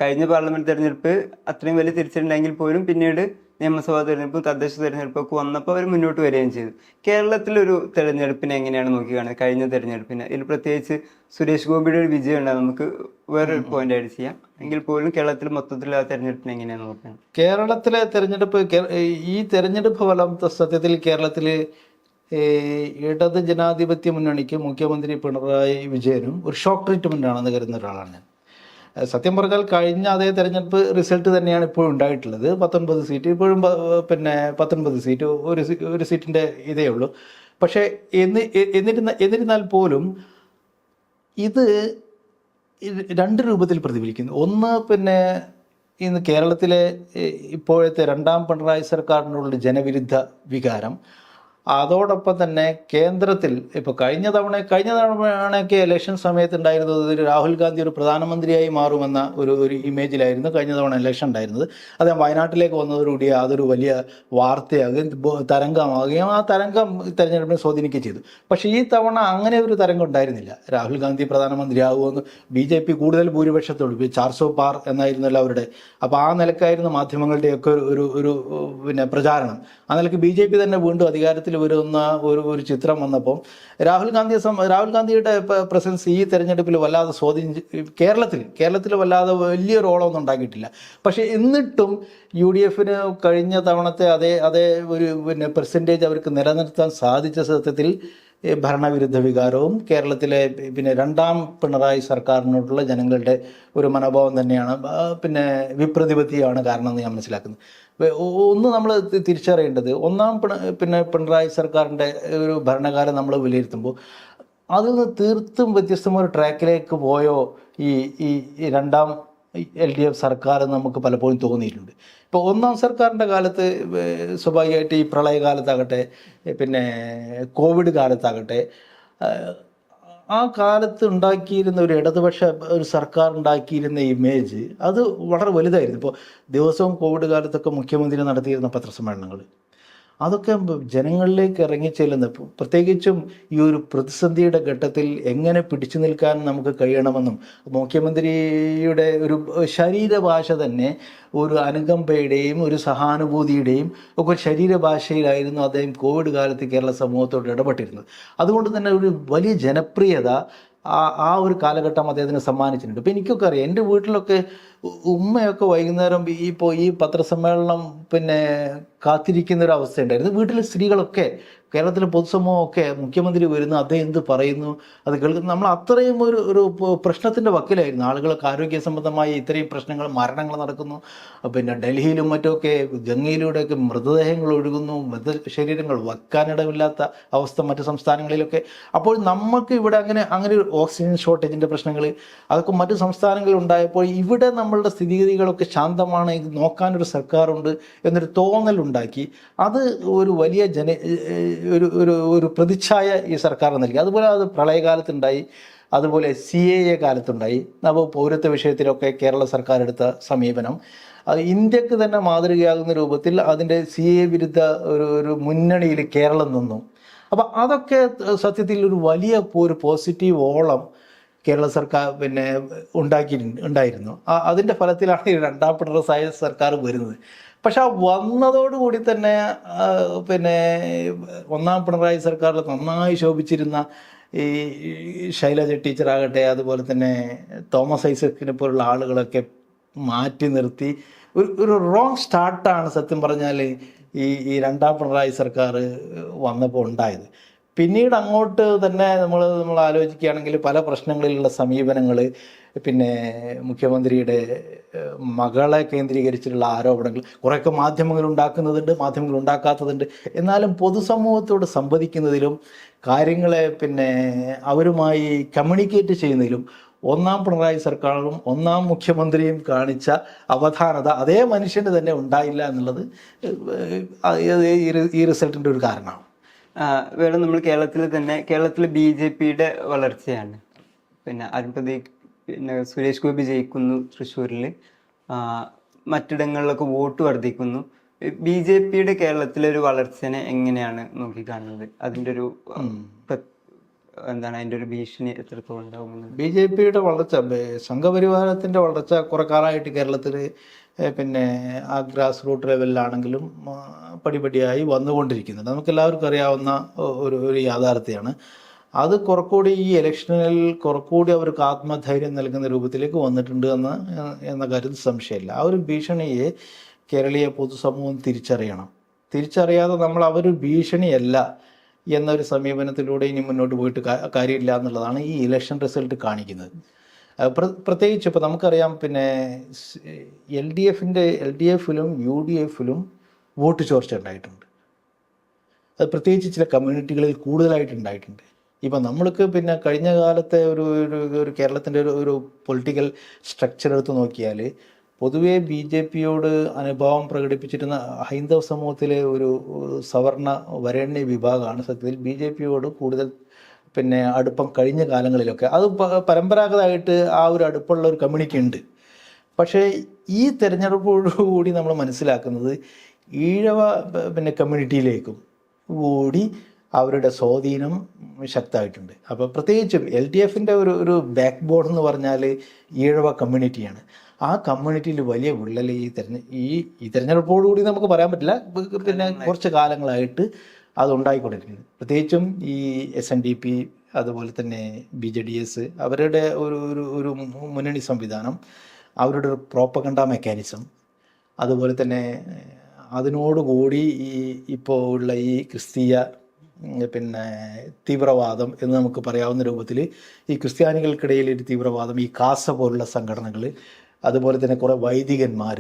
കഴിഞ്ഞ പാർലമെന്റ് തെരഞ്ഞെടുപ്പ് അത്രയും വലിയ തിരിച്ചടി ഉണ്ടെങ്കിൽ പോലും പിന്നീട് നിയമസഭാ തെരഞ്ഞെടുപ്പും തദ്ദേശ തെരഞ്ഞെടുപ്പൊക്കെ വന്നപ്പോൾ അവർ മുന്നോട്ട് വരികയും ചെയ്തു. കേരളത്തിലൊരു തെരഞ്ഞെടുപ്പിനെ എങ്ങനെയാണ് നോക്കിക്കാണുന്നത്? കഴിഞ്ഞ തെരഞ്ഞെടുപ്പിന് ഇതിൽ പ്രത്യേകിച്ച് സുരേഷ് ഗോപിയുടെ ഒരു വിജയം ഉണ്ട്, നമുക്ക് വേറൊരു പോയിന്റ് ആയിട്ട് ചെയ്യാം. എങ്കിൽ പോലും കേരളത്തിൽ മൊത്തത്തിൽ ആ തെരഞ്ഞെടുപ്പിനെ എങ്ങനെയാണ് നോക്കുന്നത്? കേരളത്തിലെ തെരഞ്ഞെടുപ്പ്, ഈ തെരഞ്ഞെടുപ്പ് ഫലം സത്യത്തിൽ കേരളത്തിൽ ഇടത് ജനാധിപത്യ മുന്നണിക്ക് മുഖ്യമന്ത്രി പിണറായി വിജയനും ഒരു ഷോക്ക് ട്രീറ്റ്മെൻ്റ് ആണെന്ന് കരുതുന്ന ഒരാളാണ് ഞാൻ. സത്യം പറഞ്ഞാൽ കഴിഞ്ഞ അതേ തെരഞ്ഞെടുപ്പ് റിസൾട്ട് തന്നെയാണ് ഇപ്പോഴും ഉണ്ടായിട്ടുള്ളത്. 19 സീറ്റ്, ഇപ്പോഴും പിന്നെ 19 സീറ്റ്, ഒരു സീറ്റിൻ്റെ ഇതേ ഉള്ളൂ. പക്ഷേ എന്നിരുന്നാൽ പോലും ഇത് 2 രൂപത്തിൽ പ്രതിഫലിക്കുന്നു. ഒന്ന്, പിന്നെ ഇന്ന് കേരളത്തിലെ ഇപ്പോഴത്തെ 2ാം പിണറായി സർക്കാരിനുള്ള ജനവിരുദ്ധ വികാരം, അതോടൊപ്പം തന്നെ കേന്ദ്രത്തിൽ ഇപ്പോൾ കഴിഞ്ഞ തവണയൊക്കെ ഇലക്ഷൻ സമയത്ത് ഉണ്ടായിരുന്നത് രാഹുൽ ഗാന്ധി ഒരു പ്രധാനമന്ത്രിയായി മാറുമെന്ന ഒരു ഇമേജിലായിരുന്നു കഴിഞ്ഞ തവണ ഇലക്ഷൻ ഉണ്ടായിരുന്നത്. അദ്ദേഹം വയനാട്ടിലേക്ക് വന്നതോടുകൂടി അതൊരു വലിയ വാർത്തയാകുകയും തരംഗമാകുകയും ആ തരംഗം തെരഞ്ഞെടുപ്പിനെ സ്വാധീനിക്കുകയും ചെയ്തു. പക്ഷേ ഈ തവണ അങ്ങനെ ഒരു തരംഗം ഉണ്ടായിരുന്നില്ല. രാഹുൽ ഗാന്ധി പ്രധാനമന്ത്രിയാകുമെന്ന് BJP കൂടുതൽ ഭൂരിപക്ഷത്തോട് 400 പാർ എന്നായിരുന്നല്ലോ അവരുടെ. അപ്പോൾ ആ നിലക്കായിരുന്നു മാധ്യമങ്ങളുടെയൊക്കെ ഒരു പിന്നെ പ്രചാരണം. ആ നിലയ്ക്ക് BJP തന്നെ വീണ്ടും അധികാരത്തിൽ വരുന്ന ഒരു ചിത്രം വന്നപ്പോൾ രാഹുൽ ഗാന്ധിയുടെ പ്രസൻസ് ഈ തെരഞ്ഞെടുപ്പിൽ വല്ലാതെ കേരളത്തിൽ വല്ലാതെ വലിയൊരു ഓളമൊന്നും ഉണ്ടാക്കിയിട്ടില്ല. പക്ഷേ എന്നിട്ടും UDFന് കഴിഞ്ഞ തവണത്തെ അതേ ഒരു പിന്നെ പെർസെൻറ്റേജ് അവർക്ക് നിലനിർത്താൻ സാധിച്ച സത്യത്തിൽ ഭരണവിരുദ്ധ വികാരവും കേരളത്തിലെ പിന്നെ 2ാം പിണറായി സർക്കാരിനോടുള്ള ജനങ്ങളുടെ ഒരു മനോഭാവം തന്നെയാണ്, പിന്നെ വിപ്രതിപത്തിയാണ് കാരണം എന്ന് ഞാൻ മനസ്സിലാക്കുന്നത്. ഒന്ന് നമ്മൾ തിരിച്ചറിയേണ്ടത്, 1ാം പിണറായി സർക്കാരിൻ്റെ ഒരു ഭരണകാലം നമ്മൾ വിലയിരുത്തുമ്പോൾ അതിൽ നിന്ന് തീർത്തും വ്യത്യസ്തമായ ഒരു ട്രാക്കിലേക്ക് പോയോ ഈ ഈ ഈ രണ്ടാം LDF സർക്കാർ നമുക്ക് പലപ്പോഴും തോന്നിയിട്ടുണ്ട്. ഇപ്പോൾ ഒന്നാം സർക്കാരിൻ്റെ കാലത്ത് സ്വാഭാവികമായിട്ട് ഈ പ്രളയകാലത്താകട്ടെ പിന്നെ കോവിഡ് കാലത്താകട്ടെ ആ കാലത്ത് ഉണ്ടാക്കിയിരുന്ന ഒരു ഇടതുപക്ഷ ഒരു സർക്കാർ ഉണ്ടാക്കിയിരുന്ന ഇമേജ് അത് വളരെ വലുതായിരുന്നു. ഇപ്പോൾ ദിവസവും കോവിഡ് കാലത്തൊക്കെ മുഖ്യമന്ത്രി നടത്തിയിരുന്ന പത്രസമ്മേളനങ്ങൾ അതൊക്കെ ജനങ്ങളിലേക്ക് ഇറങ്ങിച്ചെല്ലുന്ന, പ്രത്യേകിച്ചും ഈ ഒരു പ്രതിസന്ധിയുടെ ഘട്ടത്തിൽ എങ്ങനെ പിടിച്ചു നിൽക്കാൻ നമുക്ക് കഴിയണമെന്നും മുഖ്യമന്ത്രിയുടെ ഒരു ശരീരഭാഷ തന്നെ ഒരു അനുകമ്പയുടെയും ഒരു സഹാനുഭൂതിയുടെയും ഒക്കെ ശരീരഭാഷയിലായിരുന്നു അദ്ദേഹം കോവിഡ് കാലത്ത് കേരള സമൂഹത്തോട് ഇടപെട്ടിരുന്നത്. അതുകൊണ്ട് തന്നെ ഒരു വലിയ ജനപ്രിയത ആ ഒരു കാലഘട്ടം അദ്ദേഹത്തിന് സമ്മാനിച്ചിട്ടുണ്ട്. ഇപ്പം എനിക്കൊക്കെ അറിയാം, എൻ്റെ വീട്ടിലൊക്കെ ഉമ്മയൊക്കെ വൈകുന്നേരം ഈ പത്രസമ്മേളനം പിന്നെ കാത്തിരിക്കുന്ന ഒരു അവസ്ഥ ഉണ്ടായിരുന്നു. വീട്ടിലെ സ്ത്രീകളൊക്കെ കേരളത്തിലെ പൊതുസമൂഹമൊക്കെ മുഖ്യമന്ത്രി വരുന്നു, അദ്ദേഹം എന്ത് പറയുന്നു അത് കേൾക്കുന്നു. നമ്മൾ അത്രയും ഒരു പ്രശ്നത്തിൻ്റെ വക്കിലായിരുന്നു. ആളുകൾക്ക് ആരോഗ്യ സംബന്ധമായി ഇത്രയും പ്രശ്നങ്ങൾ, മരണങ്ങൾ നടക്കുന്നു. പിന്നെ ഡൽഹിയിലും മറ്റുമൊക്കെ ഗംഗയിലൂടെയൊക്കെ മൃതദേഹങ്ങൾ ഒഴുകുന്നു, മൃതശരീരങ്ങൾ വെക്കാനിടമില്ലാത്ത അവസ്ഥ മറ്റ് സംസ്ഥാനങ്ങളിലൊക്കെ. അപ്പോൾ നമുക്ക് ഇവിടെ അങ്ങനെ ഒരു ഓക്സിജൻ ഷോർട്ടേജിൻ്റെ പ്രശ്നങ്ങൾ അതൊക്കെ മറ്റ് സംസ്ഥാനങ്ങളിൽ ഉണ്ടായപ്പോൾ ഇവിടെ നമ്മളുടെ സ്ഥിതിഗതികളൊക്കെ ശാന്തമാണ്, ഇത് നോക്കാനൊരു സർക്കാരുണ്ട് എന്നൊരു തോന്നലുണ്ടാക്കി. അത് ഒരു വലിയ ഒരു പ്രതിച്ഛായ ഈ സർക്കാർ നൽകി. അതുപോലെ അത് പ്രളയകാലത്തുണ്ടായി, അതുപോലെ CAA കാലത്തുണ്ടായി. അപ്പോൾ പൗരത്വ വിഷയത്തിലൊക്കെ കേരള സർക്കാർ എടുത്ത സമീപനം അത് ഇന്ത്യക്ക് തന്നെ മാതൃകയാകുന്ന രൂപത്തിൽ അതിൻ്റെ CAA വിരുദ്ധ ഒരു മുന്നണിയിൽ കേരളം നിന്നു. അപ്പം അതൊക്കെ സത്യത്തിൽ ഒരു വലിയ ഒരു പോസിറ്റീവ് ഓളം കേരള സർക്കാർ പിന്നെ ഉണ്ടായിരുന്നു. അതിൻ്റെ ഫലത്തിലാണ് ഈ രണ്ടാം പിണറായി സർക്കാർ വരുന്നത്. പക്ഷെ ആ വന്നതോടുകൂടി തന്നെ പിന്നെ ഒന്നാം പിണറായി സർക്കാരിൽ നന്നായി ശോഭിച്ചിരുന്ന ഈ ശൈലജ ടീച്ചറാകട്ടെ, അതുപോലെ തന്നെ തോമസ് ഐസക്കിനെ പോലുള്ള ആളുകളൊക്കെ മാറ്റി നിർത്തി ഒരു റോങ് സ്റ്റാർട്ടാണ് സത്യം പറഞ്ഞാൽ ഈ രണ്ടാം പിണറായി സർക്കാർ വന്നപ്പോൾ ഉണ്ടായത്. പിന്നീട് അങ്ങോട്ട് തന്നെ നമ്മൾ ആലോചിക്കുകയാണെങ്കിൽ പല പ്രശ്നങ്ങളിലുള്ള സമീപനങ്ങൾ, പിന്നെ മുഖ്യമന്ത്രിയുടെ മകളെ കേന്ദ്രീകരിച്ചിട്ടുള്ള ആരോപണങ്ങൾ കുറേയൊക്കെ മാധ്യമങ്ങൾ ഉണ്ടാക്കുന്നതുണ്ട്, മാധ്യമങ്ങൾ ഉണ്ടാക്കാത്തതുണ്ട്. എന്നാലും പൊതുസമൂഹത്തോട് സംവദിക്കുന്നതിലും കാര്യങ്ങളെ പിന്നെ അവരുമായി കമ്മ്യൂണിക്കേറ്റ് ചെയ്യുന്നതിലും ഒന്നാം പിണറായി സർക്കാരും ഒന്നാം മുഖ്യമന്ത്രിയും കാണിച്ച അവധാനത അതേ മനുഷ്യന് തന്നെ ഉണ്ടായില്ല എന്നുള്ളത് ഈ റിസൾട്ടിൻ്റെ ഒരു കാരണമാണ്. വേറെ നമ്മൾ കേരളത്തിൽ BJPയുടെ വളർച്ചയാണ്. പിന്നെ സുരേഷ് ഗോപി ജയിക്കുന്നു തൃശ്ശൂരിൽ, മറ്റിടങ്ങളിലൊക്കെ വോട്ട് വർദ്ധിക്കുന്നു. BJPയുടെ കേരളത്തിലെ ഒരു വളർച്ചനെ എങ്ങനെയാണ് നോക്കിക്കാണുന്നത്? അതിൻ്റെ ഒരു അതിൻ്റെ ഒരു ഭീഷണി എത്രത്തോളം ഉണ്ടാകുമെന്ന്? BJPയുടെ വളർച്ച, സംഘപരിവാരത്തിൻ്റെ വളർച്ച കുറെ കാലമായിട്ട് കേരളത്തിൽ പിന്നെ ആ ഗ്രാസ് റൂട്ട് ലെവലിലാണെങ്കിലും പടിപടിയായി വന്നുകൊണ്ടിരിക്കുന്നുണ്ട്. നമുക്കെല്ലാവർക്കും അറിയാവുന്ന ഒരു യാഥാർത്ഥ്യമാണ്. അത് കുറച്ചുകൂടി ഈ ഇലക്ഷനിൽ കുറച്ചുകൂടി അവർക്ക് ആത്മധൈര്യം നൽകുന്ന രൂപത്തിലേക്ക് വന്നിട്ടുണ്ട് എന്ന കാര്യത്തിൽ സംശയമില്ല. ആ ഒരു ഭീഷണിയെ കേരളീയ പൊതുസമൂഹം തിരിച്ചറിയാതെ നമ്മൾ അവർ ഭീഷണിയല്ല എന്നൊരു സമീപനത്തിലൂടെ ഇനി മുന്നോട്ട് പോയിട്ട് കാര്യമില്ല എന്നുള്ളതാണ് ഈ ഇലക്ഷൻ റിസൾട്ട് കാണിക്കുന്നത്. പ്രത്യേകിച്ച് ഇപ്പോൾ നമുക്കറിയാം, പിന്നെ LDFിലും UDFിലും വോട്ട് ചോർച്ച ഉണ്ടായിട്ടുണ്ട്. അത് പ്രത്യേകിച്ച് ചില കമ്മ്യൂണിറ്റികളിൽ കൂടുതലായിട്ടുണ്ടായിട്ടുണ്ട്. ഇപ്പം നമ്മൾക്ക് പിന്നെ കഴിഞ്ഞ കാലത്തെ ഒരു കേരളത്തിൻ്റെ ഒരു പൊളിറ്റിക്കൽ സ്ട്രക്ചർ എടുത്ത് നോക്കിയാൽ പൊതുവേ BJPയോട് അനുഭാവം പ്രകടിപ്പിച്ചിരുന്ന ഹൈന്ദവ സമൂഹത്തിലെ ഒരു സവർണ വരേണ്യ വിഭാഗമാണ് സത്യത്തിൽ BJPയോട് കൂടുതൽ പിന്നെ അടുപ്പം കഴിഞ്ഞ കാലങ്ങളിലൊക്കെ. അത് പരമ്പരാഗതമായിട്ട് ആ ഒരു അടുപ്പമുള്ള ഒരു കമ്മ്യൂണിറ്റി ഉണ്ട്. പക്ഷേ ഈ തെരഞ്ഞെടുപ്പോടുകൂടി നമ്മൾ മനസ്സിലാക്കുന്നത് ഈഴവ പിന്നെ കമ്മ്യൂണിറ്റിയിലേക്കും കൂടി അവരുടെ സ്വാധീനം ശക്തമായിട്ടുണ്ട്. അപ്പോൾ പ്രത്യേകിച്ചും LDFിൻ്റെ ഒരു ബാക്ക് ബോൺ എന്ന് പറഞ്ഞാൽ ഈഴവ കമ്മ്യൂണിറ്റിയാണ്. ആ കമ്മ്യൂണിറ്റിയിൽ വലിയ വിള്ളൽ ഈ തെരഞ്ഞെടുപ്പോടുകൂടി നമുക്ക് പറയാൻ പറ്റില്ല, പിന്നെ കുറച്ച് കാലങ്ങളായിട്ട് അതുണ്ടായിക്കൊണ്ടിരിക്കുന്നത്. പ്രത്യേകിച്ചും ഈ SNDP, അതുപോലെ തന്നെ BJDS, അവരുടെ ഒരു മുന്നണി സംവിധാനം, അവരുടെ ഒരു പ്രോപ്പഗണ്ട മെക്കാനിസം, അതുപോലെ തന്നെ അതിനോടുകൂടി ഇപ്പോൾ ഉള്ള ഈ ക്രിസ്തീയ പിന്നെ തീവ്രവാദം എന്ന് നമുക്ക് പറയാവുന്ന രൂപത്തിൽ ഈ ക്രിസ്ത്യാനികൾക്കിടയിൽ ഒരു തീവ്രവാദം, ഈ കാസ പോലുള്ള സംഘടനകൾ, അതുപോലെ തന്നെ കുറേ വൈദികന്മാർ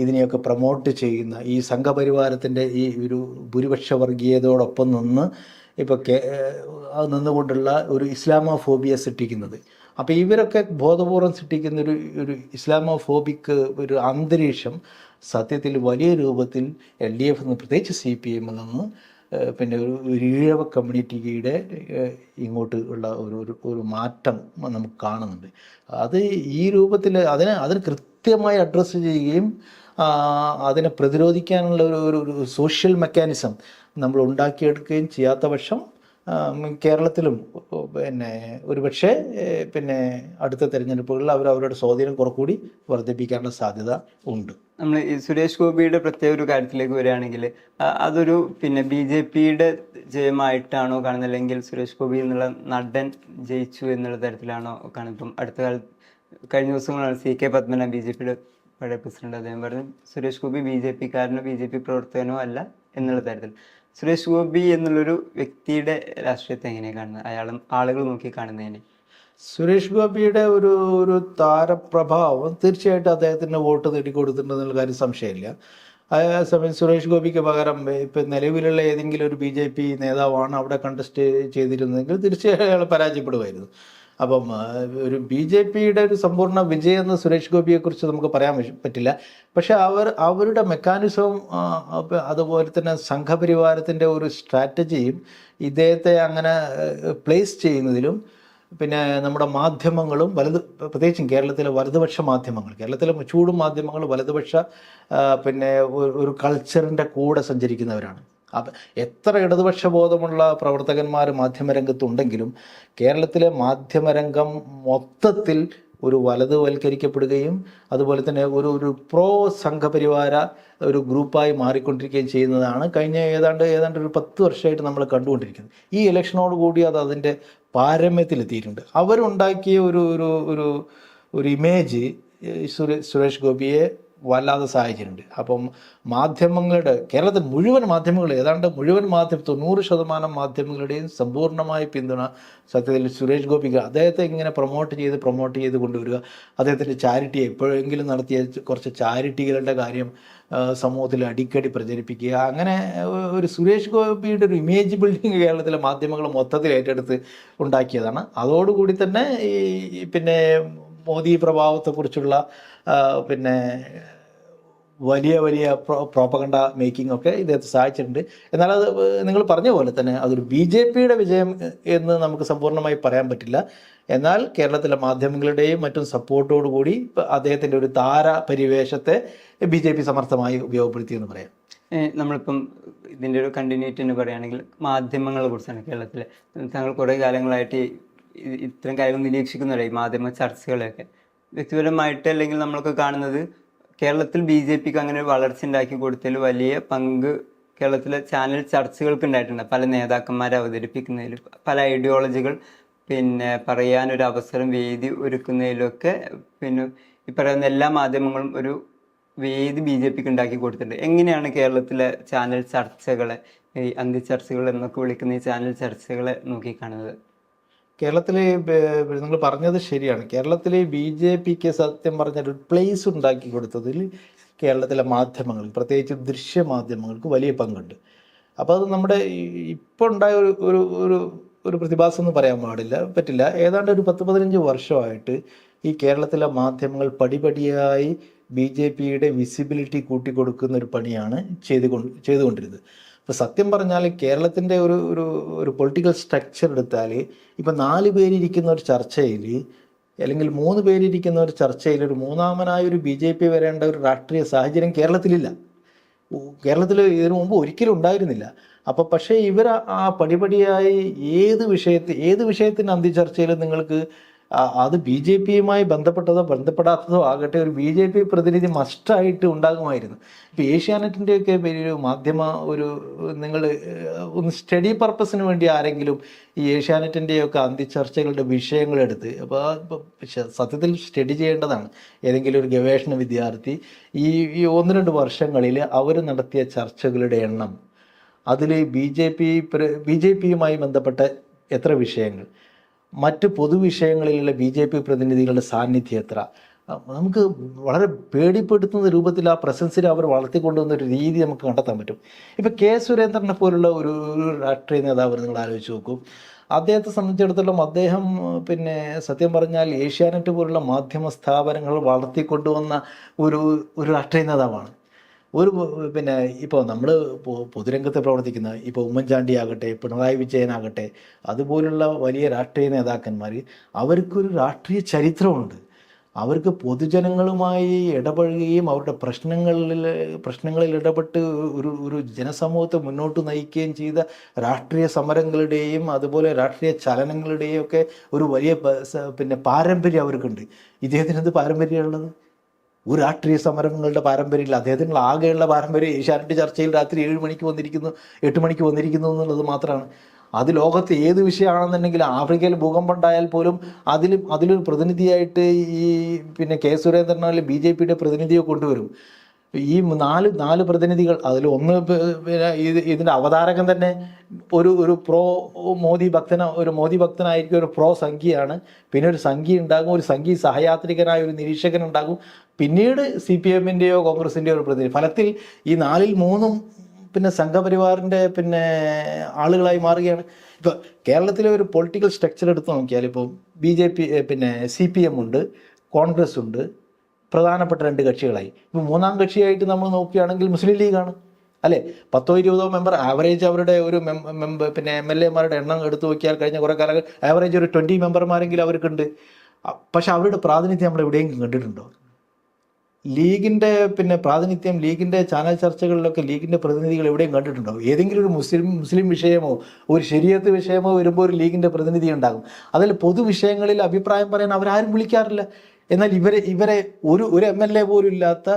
ഇതിനെയൊക്കെ പ്രൊമോട്ട് ചെയ്യുന്ന ഈ സംഘപരിവാരത്തിൻ്റെ ഈ ഒരു ഭൂരിപക്ഷ വർഗീയതയോടൊപ്പം നിന്ന് ഇപ്പോൾ അത് നിന്നുകൊണ്ടുള്ള ഒരു ഇസ്ലാമോഫോബിയ സൃഷ്ടിക്കുന്നത്. അപ്പോൾ ഇവരൊക്കെ ബോധപൂർവം സൃഷ്ടിക്കുന്ന ഒരു ഇസ്ലാമോഫോബിക് ഒരു അന്തരീക്ഷം സത്യത്തിൽ വലിയ രൂപത്തിൽ LDF നിന്ന്, പ്രത്യേകിച്ച് CPM നിന്ന്, പിന്നെ ഒരു ഈഴവ കമ്മ്യൂണിറ്റിയുടെ ഇങ്ങോട്ട് ഉള്ള ഒരു മാറ്റം നമുക്ക് കാണുന്നുണ്ട്. അത് ഈ രൂപത്തിൽ അതിന് കൃത്യമായി അഡ്രസ്സ് ചെയ്യുകയും അതിനെ പ്രതിരോധിക്കാനുള്ള ഒരു സോഷ്യൽ മെക്കാനിസം നമ്മൾ ഉണ്ടാക്കിയെടുക്കുകയും ചെയ്യാത്ത പക്ഷം കേരളത്തിലും പിന്നെ ഒരുപക്ഷെ പിന്നെ അടുത്ത തെരഞ്ഞെടുപ്പുകളിൽ അവരുടെ സ്വാധീനം കുറച്ചുകൂടി വർദ്ധിപ്പിക്കാനുള്ള സാധ്യത ഉണ്ട്. നമ്മൾ ഈ സുരേഷ് ഗോപിയുടെ പ്രത്യേക ഒരു കാര്യത്തിലേക്ക് വരികയാണെങ്കിൽ അതൊരു പിന്നെ BJPയുടെ ജയമായിട്ടാണോ കാണുന്നത്, അല്ലെങ്കിൽ സുരേഷ് ഗോപി എന്നുള്ള നടൻ ജയിച്ചു എന്നുള്ള തരത്തിലാണോ കാണുന്നത്? ഇപ്പം അടുത്ത കാലത്ത് കഴിഞ്ഞ ദിവസങ്ങളാണ് CK പത്മനാഭൻ, BJPയുടെ പഴയ പ്രസിഡന്റ്, അദ്ദേഹം പറഞ്ഞു സുരേഷ് ഗോപി BJPക്കാരനോ BJP പ്രവർത്തകനോ അല്ല എന്നുള്ള തരത്തിൽ. സുരേഷ് ഗോപി എന്നുള്ളൊരു വ്യക്തിയുടെ രാഷ്ട്രീയത്തെ എങ്ങനെയാണ് കാണുന്നത്, ആളുകൾ നോക്കി കാണുന്നതിന്? സുരേഷ് ഗോപിയുടെ ഒരു താരപ്രഭാവം തീർച്ചയായിട്ടും അദ്ദേഹത്തിന് വോട്ട് നേടിക്കൊടുത്തിട്ടുണ്ടെന്നുള്ള കാര്യം സംശയമില്ല. അതേസമയം സുരേഷ് ഗോപിക്ക് പകരം ഇപ്പം നിലവിലുള്ള ഏതെങ്കിലും ഒരു BJP നേതാവാണ് അവിടെ കണ്ടസ്റ്റ് ചെയ്തിരുന്നതെങ്കിൽ തീർച്ചയായും അയാൾ പരാജയപ്പെടുമായിരുന്നു. അപ്പം ഒരു BJPയുടെ ഒരു സമ്പൂർണ്ണ വിജയം എന്ന് സുരേഷ് ഗോപിയെക്കുറിച്ച് നമുക്ക് പറയാൻ പറ്റില്ല. പക്ഷെ അവരുടെ മെക്കാനിസവും അതുപോലെ തന്നെ സംഘപരിവാരത്തിൻ്റെ ഒരു സ്ട്രാറ്റജിയും ഇദ്ദേഹത്തെ അങ്ങനെ പ്ലേസ് ചെയ്യുന്നതിലും, പിന്നെ നമ്മുടെ മാധ്യമങ്ങളും പ്രത്യേകിച്ചും കേരളത്തിലെ വലതുപക്ഷ മാധ്യമങ്ങൾ, കേരളത്തിലെ ചൂടും മാധ്യമങ്ങൾ വലതുപക്ഷ പിന്നെ ഒരു കൾച്ചറിൻ്റെ കൂടെ സഞ്ചരിക്കുന്നവരാണ്. എത്ര ഇടതുപക്ഷ ബോധമുള്ള പ്രവർത്തകന്മാർ മാധ്യമരംഗത്തുണ്ടെങ്കിലും കേരളത്തിലെ മാധ്യമരംഗം മൊത്തത്തിൽ ഒരു വലതുവൽക്കരിക്കപ്പെടുകയും അതുപോലെ തന്നെ ഒരു പ്രോ സംഘപരിവാര ഒരു ഗ്രൂപ്പായി മാറിക്കൊണ്ടിരിക്കുകയും ചെയ്യുന്നതാണ് കഴിഞ്ഞ ഏതാണ്ട് ഒരു 10 വർഷമായിട്ട് നമ്മൾ കണ്ടുകൊണ്ടിരിക്കുന്നത്. ഈ ഇലക്ഷനോട് കൂടി അതിൻ്റെ പാരമ്യത്തിലെത്തിയിട്ടുണ്ട്. അവരുണ്ടാക്കിയ ഒരു ഇമേജ് സുരേഷ് ഗോപിയെ വല്ലാതെ സഹായിച്ചിട്ടുണ്ട്. അപ്പം മാധ്യമങ്ങളുടെ, കേരളത്തിൽ മുഴുവൻ മാധ്യമങ്ങൾ, ഏതാണ്ട് മുഴുവൻ 90% മാധ്യമങ്ങളുടെയും സമ്പൂർണ്ണമായ പിന്തുണ സത്യത്തിൽ സുരേഷ് ഗോപിക്ക്, അദ്ദേഹത്തെ ഇങ്ങനെ പ്രൊമോട്ട് ചെയ്ത് കൊണ്ടുവരിക, അദ്ദേഹത്തിൻ്റെ ചാരിറ്റി എപ്പോഴെങ്കിലും നടത്തിയ കുറച്ച് ചാരിറ്റികളുടെ കാര്യം സമൂഹത്തിൽ അടിക്കടി പ്രചരിപ്പിക്കുക, അങ്ങനെ ഒരു സുരേഷ് ഗോപിയുടെ ഒരു ഇമേജ് ബിൽഡിങ് കേരളത്തിലെ മാധ്യമങ്ങൾ മൊത്തത്തിൽ ഏറ്റെടുത്ത് ഉണ്ടാക്കിയതാണ്. അതോടുകൂടി തന്നെ ഈ പിന്നെ മോദി പ്രഭാവത്തെക്കുറിച്ചുള്ള പിന്നെ വലിയ പ്രോപ്പഗണ്ട മേക്കിംഗ് ഒക്കെ ഇദ്ദേഹത്തെ സഹായിച്ചിട്ടുണ്ട്. എന്നാൽ അത് നിങ്ങൾ പറഞ്ഞ പോലെ തന്നെ അതൊരു BJPയുടെ വിജയം എന്ന് നമുക്ക് സമ്പൂർണ്ണമായി പറയാൻ പറ്റില്ല. എന്നാൽ കേരളത്തിലെ മാധ്യമങ്ങളുടെയും മറ്റും സപ്പോർട്ടോടുകൂടി അദ്ദേഹത്തിൻ്റെ ഒരു താരപരിവേഷത്തെ BJP സമർത്ഥമായി ഉപയോഗപ്പെടുത്തിയെന്ന് പറയാം. നമ്മളിപ്പം ഇതിൻ്റെ ഒരു കണ്ടിന്യൂറ്റി എന്ന് പറയുകയാണെങ്കിൽ മാധ്യമങ്ങളെ കുറിച്ചാണ്. കേരളത്തിൽ താങ്കൾ കുറേ കാലങ്ങളായിട്ട് ഇത്തരം കാര്യങ്ങൾ നിരീക്ഷിക്കുന്നുണ്ട്, ഈ മാധ്യമ ചർച്ചകളൊക്കെ. വ്യക്തിപരമായിട്ട് അല്ലെങ്കിൽ നമ്മളൊക്കെ കാണുന്നത് കേരളത്തിൽ BJPക്ക് അങ്ങനെ ഒരു വളർച്ച ഉണ്ടാക്കി കൊടുത്തതിൽ വലിയ പങ്ക് കേരളത്തിലെ ചാനൽ ചർച്ചകൾക്ക് ഉണ്ടായിട്ടുണ്ട്. പല നേതാക്കന്മാരെ അവതരിപ്പിക്കുന്നതിൽ, പല ഐഡിയോളജികൾ പിന്നെ പറയാനൊരു അവസരം, വേദി ഒരുക്കുന്നതിലൊക്കെ പിന്നെ ഈ പറയുന്ന എല്ലാ മാധ്യമങ്ങളും ഒരു വേദി BJPക്ക് ഉണ്ടാക്കി കൊടുത്തിട്ടുണ്ട്. എങ്ങനെയാണ് കേരളത്തിലെ ചാനൽ ചർച്ചകളെ, ഈ അന്തിച്ചർച്ചകൾ എന്നൊക്കെ വിളിക്കുന്ന ഈ ചാനൽ ചർച്ചകളെ നോക്കിക്കാണുന്നത്? കേരളത്തിൽ നിങ്ങൾ പറഞ്ഞത് ശരിയാണ്. കേരളത്തിൽ BJPക്ക് സത്യം പറഞ്ഞാൽ ഒരു പ്ലേസ് ഉണ്ടാക്കി കൊടുത്തതിൽ കേരളത്തിലെ മാധ്യമങ്ങൾ, പ്രത്യേകിച്ച് ദൃശ്യമാധ്യമങ്ങൾക്ക് വലിയ പങ്കുണ്ട്. അപ്പോൾ അത് നമ്മുടെ ഇപ്പോൾ ഉണ്ടായ ഒരു പ്രതിഭാസം എന്ന് പറയാൻ പറ്റില്ല. ഏതാണ്ട് ഒരു 10-15 വർഷമായിട്ട് ഈ കേരളത്തിലെ മാധ്യമങ്ങൾ പടിപടിയായി BJPയുടെ വിസിബിലിറ്റി കൂട്ടിക്കൊടുക്കുന്ന ഒരു പണിയാണ് ചെയ്തുകൊണ്ടിരുന്നത്. ഇപ്പോൾ സത്യം പറഞ്ഞാൽ കേരളത്തിൻ്റെ ഒരു പൊളിറ്റിക്കൽ സ്ട്രക്ചർ എടുത്താൽ ഇപ്പം 4 പേരിരിക്കുന്ന ഒരു ചർച്ചയിൽ, അല്ലെങ്കിൽ 3 പേരിരിക്കുന്ന ഒരു ചർച്ചയിൽ ഒരു മൂന്നാമനായ BJP വരേണ്ട ഒരു രാഷ്ട്രീയ സാഹചര്യം കേരളത്തിലില്ല. കേരളത്തിൽ ഇതിനു മുമ്പ് ഒരിക്കലും ഉണ്ടായിരുന്നില്ല. അപ്പോൾ പക്ഷേ ഇവർ പടിപടിയായി ഏത് വിഷയത്തിന് അന്തിച്ചർച്ചയിലും നിങ്ങൾക്ക് അത് BJPയുമായി ബന്ധപ്പെടാത്തതോ ആകട്ടെ ഒരു BJP പ്രതിനിധി മസ്റ്റായിട്ട് ഉണ്ടാകുമായിരുന്നു. ഇപ്പോൾ ഏഷ്യാനെറ്റിൻ്റെയൊക്കെ ഒരു മാധ്യമ നിങ്ങൾ ഒന്ന് സ്റ്റഡി പർപ്പസിന് വേണ്ടി ആരെങ്കിലും ഈ ഏഷ്യാനെറ്റിൻ്റെയൊക്കെ അന്തിച്ചർച്ചകളുടെ വിഷയങ്ങളെടുത്ത്, അപ്പോൾ സത്യത്തിൽ സ്റ്റഡി ചെയ്യേണ്ടതാണ്. ഏതെങ്കിലും ഒരു ഗവേഷണ വിദ്യാർത്ഥി ഈ 1-2 വർഷങ്ങളിൽ അവർ നടത്തിയ ചർച്ചകളുടെ എണ്ണം, അതിൽ BJPയുമായി ബന്ധപ്പെട്ട എത്ര വിഷയങ്ങൾ, മറ്റ് പൊതുവിഷയങ്ങളിലുള്ള BJP പ്രതിനിധികളുടെ സാന്നിധ്യം എത്ര, നമുക്ക് വളരെ പേടിപ്പെടുത്തുന്ന രൂപത്തിൽ ആ പ്രസൻസിനെ അവർ വളർത്തിക്കൊണ്ടുവന്ന ഒരു രീതി നമുക്ക് കണ്ടെത്താൻ പറ്റും. ഇപ്പം കെ സുരേന്ദ്രനെ പോലുള്ള ഒരു രാഷ്ട്രീയ നേതാവ് നിങ്ങൾ ആലോചിച്ച് നോക്കൂ. അദ്ദേഹത്തെ സംബന്ധിച്ചിടത്തോളം അദ്ദേഹം പിന്നെ സത്യം പറഞ്ഞാൽ ഏഷ്യാനെറ്റ് പോലുള്ള മാധ്യമ സ്ഥാപനങ്ങൾ വളർത്തിക്കൊണ്ടുവന്ന ഒരു ഒരു രാഷ്ട്രീയ നേതാവാണ്. ഒരു പിന്നെ ഇപ്പോൾ നമ്മൾ പൊതുരംഗത്ത് പ്രവർത്തിക്കുന്ന ഇപ്പോൾ ഉമ്മൻചാണ്ടി ആകട്ടെ, പിണറായി വിജയനാകട്ടെ, അതുപോലുള്ള വലിയ രാഷ്ട്രീയ നേതാക്കന്മാർ അവർക്കൊരു രാഷ്ട്രീയ ചരിത്രമുണ്ട്. അവർക്ക് പൊതുജനങ്ങളുമായി ഇടപഴകുകയും അവരുടെ പ്രശ്നങ്ങളിൽ ഇടപെട്ട് ഒരു ജനസമൂഹത്തെ മുന്നോട്ട് നയിക്കുകയും ചെയ്ത രാഷ്ട്രീയ സമരങ്ങളുടെയും അതുപോലെ രാഷ്ട്രീയ ചലനങ്ങളുടെയും ഒക്കെ ഒരു വലിയ പിന്നെ പാരമ്പര്യം അവർക്കുണ്ട്. ഇദ്ദേഹത്തിന് എന്ത് പാരമ്പര്യമുള്ളത്? ഒരു രാഷ്ട്രീയ സമരങ്ങളുടെ പാരമ്പര്യമില്ല. അദ്ദേഹത്തിന് ആകെയുള്ള പാരമ്പര്യം ഏഷ്യാനെറ്റ് ചർച്ചയിൽ രാത്രി 7 മണിക്ക് വന്നിരിക്കുന്നു, 8 മണിക്ക് വന്നിരിക്കുന്നു എന്നുള്ളത് മാത്രമാണ്. അത് ലോകത്ത് ഏത് വിഷയമാണെന്നുണ്ടെങ്കിൽ ആഫ്രിക്കയിൽ ഭൂകമ്പം ഉണ്ടായാൽ പോലും അതിലൊരു പ്രതിനിധിയായിട്ട് ഈ പിന്നെ കെ സുരേന്ദ്രനോ അല്ലെങ്കിൽ BJPയുടെ പ്രതിനിധിയെ കൊണ്ടുവരും. ഈ നാല് പ്രതിനിധികൾ, അതിൽ ഒന്ന് പിന്നെ ഇതിൻ്റെ അവതാരകൻ തന്നെ ഒരു പ്രോ മോദി ഭക്തനായിരിക്കും, ഒരു പ്രോ സംഘിയാണ്. പിന്നെ ഒരു സംഘി ഉണ്ടാകും, ഒരു സംഘി സഹയാത്രികനായ ഒരു നിരീക്ഷകൻ ഉണ്ടാകും, പിന്നീട് CPMൻ്റെയോ കോൺഗ്രസിൻ്റെയോ ഒരു പ്രതിനിധി. ഫലത്തിൽ ഈ 4ൽ 3 പിന്നെ സംഘപരിവാറിൻ്റെ പിന്നെ ആളുകളായി മാറുകയാണ്. ഇപ്പോൾ കേരളത്തിലെ ഒരു പൊളിറ്റിക്കൽ സ്ട്രക്ചർ എടുത്ത് നോക്കിയാൽ ഇപ്പോൾ BJP പിന്നെ CPM ഉണ്ട്, കോൺഗ്രസ് ഉണ്ട്, പ്രധാനപ്പെട്ട 2 കക്ഷികളായി. ഇപ്പോൾ 3ാം കക്ഷിയായിട്ട് നമ്മൾ നോക്കുകയാണെങ്കിൽ മുസ്ലിം ലീഗാണ് അല്ലേ. 10-20 മെമ്പർ ആവറേജ് അവരുടെ ഒരു പിന്നെ MLA-മാരുടെ എണ്ണം എടുത്തു നോക്കിയാൽ കഴിഞ്ഞ കുറേ കാലങ്ങൾ ആവറേജ് ഒരു 20 മെമ്പർമാരെങ്കിലും അവർക്കുണ്ട്. പക്ഷെ അവരുടെ പ്രാതിനിധ്യം നമ്മൾ എവിടെയെങ്കിലും കണ്ടിട്ടുണ്ടോ? ലീഗിൻ്റെ പിന്നെ പ്രാതിനിധ്യം ലീഗിൻ്റെ ചാനൽ ചർച്ചകളിലൊക്കെ ലീഗിൻ്റെ പ്രതിനിധികൾ എവിടെയും കണ്ടിട്ടുണ്ടോ? ഏതെങ്കിലും ഒരു മുസ്ലിം വിഷയമോ ഒരു ശരീഅത്ത് വിഷയമോ വരുമ്പോൾ ഒരു ലീഗിൻ്റെ പ്രതിനിധി ഉണ്ടാകും. അതിൽ പൊതുവിഷയങ്ങളിൽ അഭിപ്രായം പറയാൻ അവരാരും വിളിക്കാറില്ല. എന്നാൽ ഇവരെ ഒരു MLA പോലും ഇല്ലാത്ത,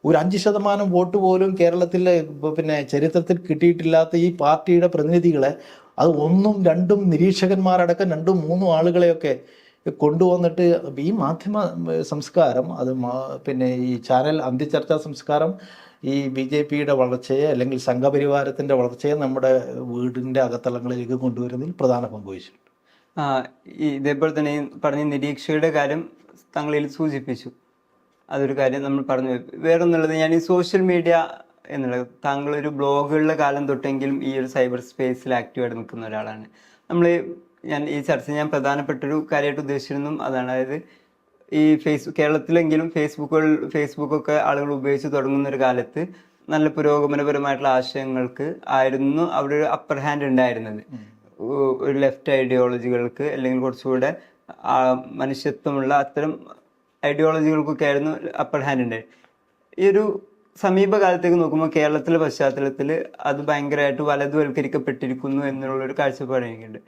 ഒരു 5% വോട്ട് പോലും കേരളത്തിലെ പിന്നെ ചരിത്രത്തിൽ കിട്ടിയിട്ടില്ലാത്ത ഈ പാർട്ടിയുടെ പ്രതിനിധികളെ, അത് 1ഉം 2ഉം നിരീക്ഷകന്മാരടക്കം 2ഉം 3ഉം ആളുകളെയൊക്കെ കൊണ്ടുവന്നിട്ട് ഈ മാധ്യമ സംസ്കാരം, അത് പിന്നെ ഈ ചാനൽ അന്ത്യചർച്ചാ സംസ്കാരം ഈ BJPയുടെ വളർച്ചയെ അല്ലെങ്കിൽ സംഘപരിവാരത്തിൻ്റെ വളർച്ചയെ നമ്മുടെ വീടിൻ്റെ അകത്തളങ്ങളിലേക്ക് കൊണ്ടുവരുന്നതിൽ പ്രധാന പങ്ക് വഹിച്ചിട്ടുണ്ട്. ഇതേപോലെ തന്നെ പറഞ്ഞ നിരീക്ഷകരുടെ കാര്യം താങ്കളിൽ സൂചിപ്പിച്ചു. അതൊരു കാര്യം നമ്മൾ പറഞ്ഞു. വേറൊന്നുള്ളത്, ഞാൻ ഈ സോഷ്യൽ മീഡിയ എന്നുള്ളത്, താങ്കളൊരു ബ്ലോഗുകളുടെ കാലം തൊട്ടെങ്കിലും ഈ ഒരു സൈബർ സ്പേസിൽ ആക്റ്റീവായിട്ട് നിൽക്കുന്ന ഒരാളാണ്. ഞാൻ ഈ ചർച്ച പ്രധാനപ്പെട്ടൊരു കാര്യമായിട്ട് ഉദ്ദേശിച്ചിരുന്നു അതാണ്. അതായത് ഈ കേരളത്തിലെങ്കിലും ഫേസ്ബുക്കൊക്കെ ആളുകൾ ഉപയോഗിച്ച് തുടങ്ങുന്ന ഒരു കാലത്ത് നല്ല പുരോഗമനപരമായിട്ടുള്ള ആശയങ്ങൾക്ക് ആയിരുന്നു അവിടെ ഒരു അപ്പർ ഹാൻഡ് ഉണ്ടായിരുന്നത്. ഒരു ലെഫ്റ്റ് ഐഡിയോളജികൾക്ക് അല്ലെങ്കിൽ കുറച്ചുകൂടെ മനുഷ്യത്വമുള്ള അത്തരം ഐഡിയോളജികൾക്കൊക്കെ ആയിരുന്നു അപ്പർ ഹാൻഡ് ഉണ്ടായത്. ഈ ഒരു സമീപകാലത്തേക്ക് നോക്കുമ്പോൾ കേരളത്തിലെ പശ്ചാത്തലത്തിൽ അത് ഭയങ്കരമായിട്ട് വലതുവൽക്കരിക്കപ്പെട്ടിരിക്കുന്നു എന്നുള്ളൊരു കാഴ്ചപ്പാട് എനിക്കുണ്ട്.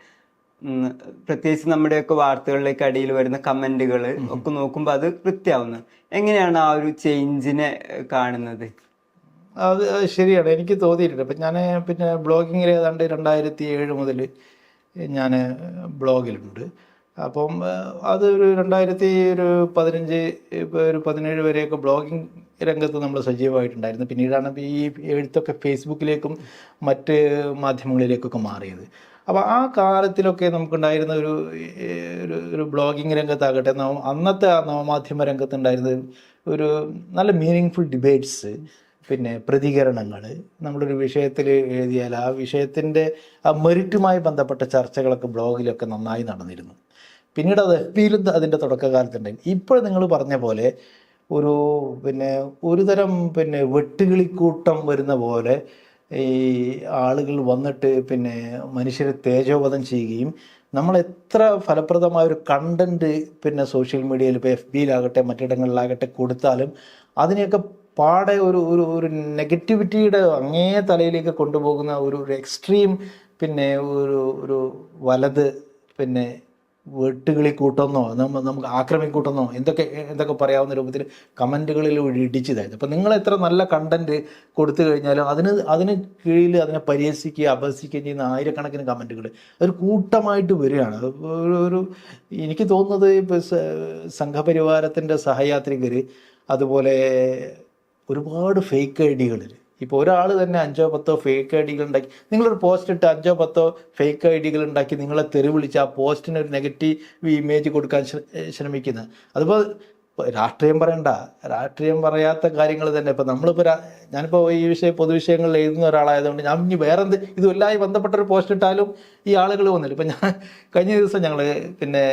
പ്രത്യേകിച്ച് നമ്മുടെയൊക്കെ വാർത്തകളിലേക്ക് അടിയിൽ വരുന്ന കമന്റുകൾ ഒക്കെ നോക്കുമ്പോൾ അത് കൃത്യമാവുന്നു. എങ്ങനെയാണ് ആ ഒരു ചേഞ്ചിനെ കാണുന്നത്? അത് ശരിയാണ്, എനിക്ക് തോന്നിയിട്ടുണ്ട്. ഇപ്പം ഞാൻ പിന്നെ ബ്ലോഗിങ്ങിൽ ഏതാണ്ട് 2007 മുതൽ ഞാൻ ബ്ലോഗിലുണ്ട്. അപ്പം അത് ഒരു 2015-17 വരെയൊക്കെ ബ്ലോഗിങ് രംഗത്ത് നമ്മൾ സജീവമായിട്ടുണ്ടായിരുന്നു. പിന്നീടാണ് ഈ എഴുത്തൊക്കെ ഫേസ്ബുക്കിലേക്കും മറ്റ് മാധ്യമങ്ങളിലേക്കൊക്കെ മാറിയത്. അപ്പോൾ ആ കാലത്തിലൊക്കെ നമുക്കുണ്ടായിരുന്ന ഒരു ബ്ലോഗിങ് രംഗത്താകട്ടെ, അന്നത്തെ ആ നവമാധ്യമ രംഗത്തുണ്ടായിരുന്നത് ഒരു നല്ല മീനിങ് ഡിബേറ്റ്സ്, പിന്നെ പ്രതികരണങ്ങൾ, നമ്മളൊരു വിഷയത്തിൽ എഴുതിയാൽ ആ വിഷയത്തിൻ്റെ ആ മെറിറ്റുമായി ബന്ധപ്പെട്ട ചർച്ചകളൊക്കെ ബ്ലോഗിലൊക്കെ നന്നായി നടന്നിരുന്നു. പിന്നീട് അത് FBയിലും അതിൻ്റെ തുടക്കകാലത്തുണ്ടായി. ഇപ്പോൾ നിങ്ങൾ പറഞ്ഞ പോലെ ഒരു തരം വെട്ടുകിളിക്കൂട്ടം വരുന്ന പോലെ ഈ ആളുകൾ വന്നിട്ട് മനുഷ്യരെ തേജോവധം ചെയ്യുകയും നമ്മൾ എത്ര ഫലപ്രദമായ ഒരു കണ്ടന്റ് സോഷ്യൽ മീഡിയയിൽ ഇപ്പോൾ FBയിലാകട്ടെ മറ്റിടങ്ങളിലാകട്ടെ കൊടുത്താലും അതിനെയൊക്കെ പാടെ ഒരു നെഗറ്റിവിറ്റിയുടെ അങ്ങേ തലയിലേക്ക് കൊണ്ടുപോകുന്ന ഒരു എക്സ്ട്രീം ഒരു വലത് വെട്ടുകിളി കൂട്ടെന്നോ നമുക്ക് ആക്രമിക്കൂട്ടെന്നോ എന്തൊക്കെ പറയാവുന്ന രൂപത്തിൽ കമൻറ്റുകളിൽ ഇടിച്ചതായിരുന്നു. അപ്പം നിങ്ങൾ എത്ര നല്ല കണ്ടന്റ് കൊടുത്തു കഴിഞ്ഞാലും അതിന് കീഴിൽ അതിനെ പരിഹസിക്കുകയും അപഹസിക്കുകയും ചെയ്യുന്ന ആയിരക്കണക്കിന് കമൻറ്റുകൾ ഒരു കൂട്ടമായിട്ട് വരികയാണ്. എനിക്ക് തോന്നുന്നത് ഇപ്പോൾ സംഘപരിവാരത്തിൻ്റെ സഹയാത്രികർ, അതുപോലെ ഒരുപാട് ഫേക്ക് ഐഡികളിൽ ഇപ്പോൾ ഒരാൾ തന്നെ 5-10 ഫേക്ക് ഐഡികൾ ഉണ്ടാക്കി, നിങ്ങളൊരു പോസ്റ്റ് ഇട്ട് 5-10 ഫേക്ക് ഐഡികൾ ഉണ്ടാക്കി നിങ്ങളെ തെറി വിളിച്ച് ആ പോസ്റ്റിന് ഒരു നെഗറ്റീവ് ഇമേജ് കൊടുക്കാൻ ശ്രമിക്കുന്നത്. അതുപോലെ രാഷ്ട്രീയം പറയണ്ട, രാഷ്ട്രീയം പറയാത്ത കാര്യങ്ങൾ തന്നെ. ഇപ്പം നമ്മളിപ്പോൾ ഞാനിപ്പോൾ ഈ പൊതുവിഷയങ്ങളിൽ എഴുതുന്ന ഒരാളായതുകൊണ്ട് ഞാൻ ഇനി വേറെ ഇതുമെല്ലാം ബന്ധപ്പെട്ടൊരു പോസ്റ്റ് ഇട്ടാലും ഈ ആളുകൾ വന്നില്ല. ഇപ്പം ഞാൻ കഴിഞ്ഞ ദിവസം ഞങ്ങൾ പിന്നെ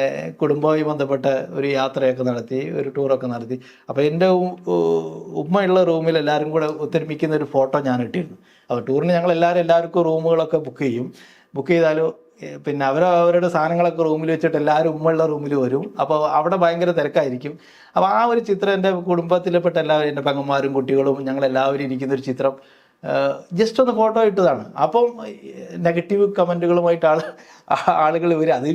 കുടുംബവുമായി ബന്ധപ്പെട്ട ഒരു യാത്രയൊക്കെ നടത്തി, ഒരു ടൂറൊക്കെ നടത്തി. അപ്പോൾ എൻ്റെ ഉമ്മയുള്ള റൂമിൽ എല്ലാവരും കൂടെ ഒത്തൊരുമിക്കുന്ന ഒരു ഫോട്ടോ ഞാൻ ഇട്ടിരുന്നു. അപ്പോൾ ടൂറിന് ഞങ്ങൾ എല്ലാവർക്കും റൂമുകളൊക്കെ ബുക്ക് ചെയ്താലും പിന്നെ അവരുടെ സാധനങ്ങളൊക്കെ റൂമിൽ വെച്ചിട്ട് എല്ലാവരും ഉമ്മയുള്ള റൂമിൽ വരും. അപ്പോൾ അവിടെ ഭയങ്കര തിരക്കായിരിക്കും. അപ്പോൾ ആ ഒരു ചിത്രം എൻ്റെ കുടുംബത്തിൽപ്പെട്ട എല്ലാവരും, എൻ്റെ പെങ്ങന്മാരും കുട്ടികളും ഞങ്ങളെല്ലാവരും ഇരിക്കുന്നൊരു ചിത്രം ജസ്റ്റ് ഒന്ന് ഫോട്ടോ ഇട്ടതാണ്. അപ്പം നെഗറ്റീവ് കമൻറ്റുകളുമായിട്ട് ആളുകൾ വരും. അത്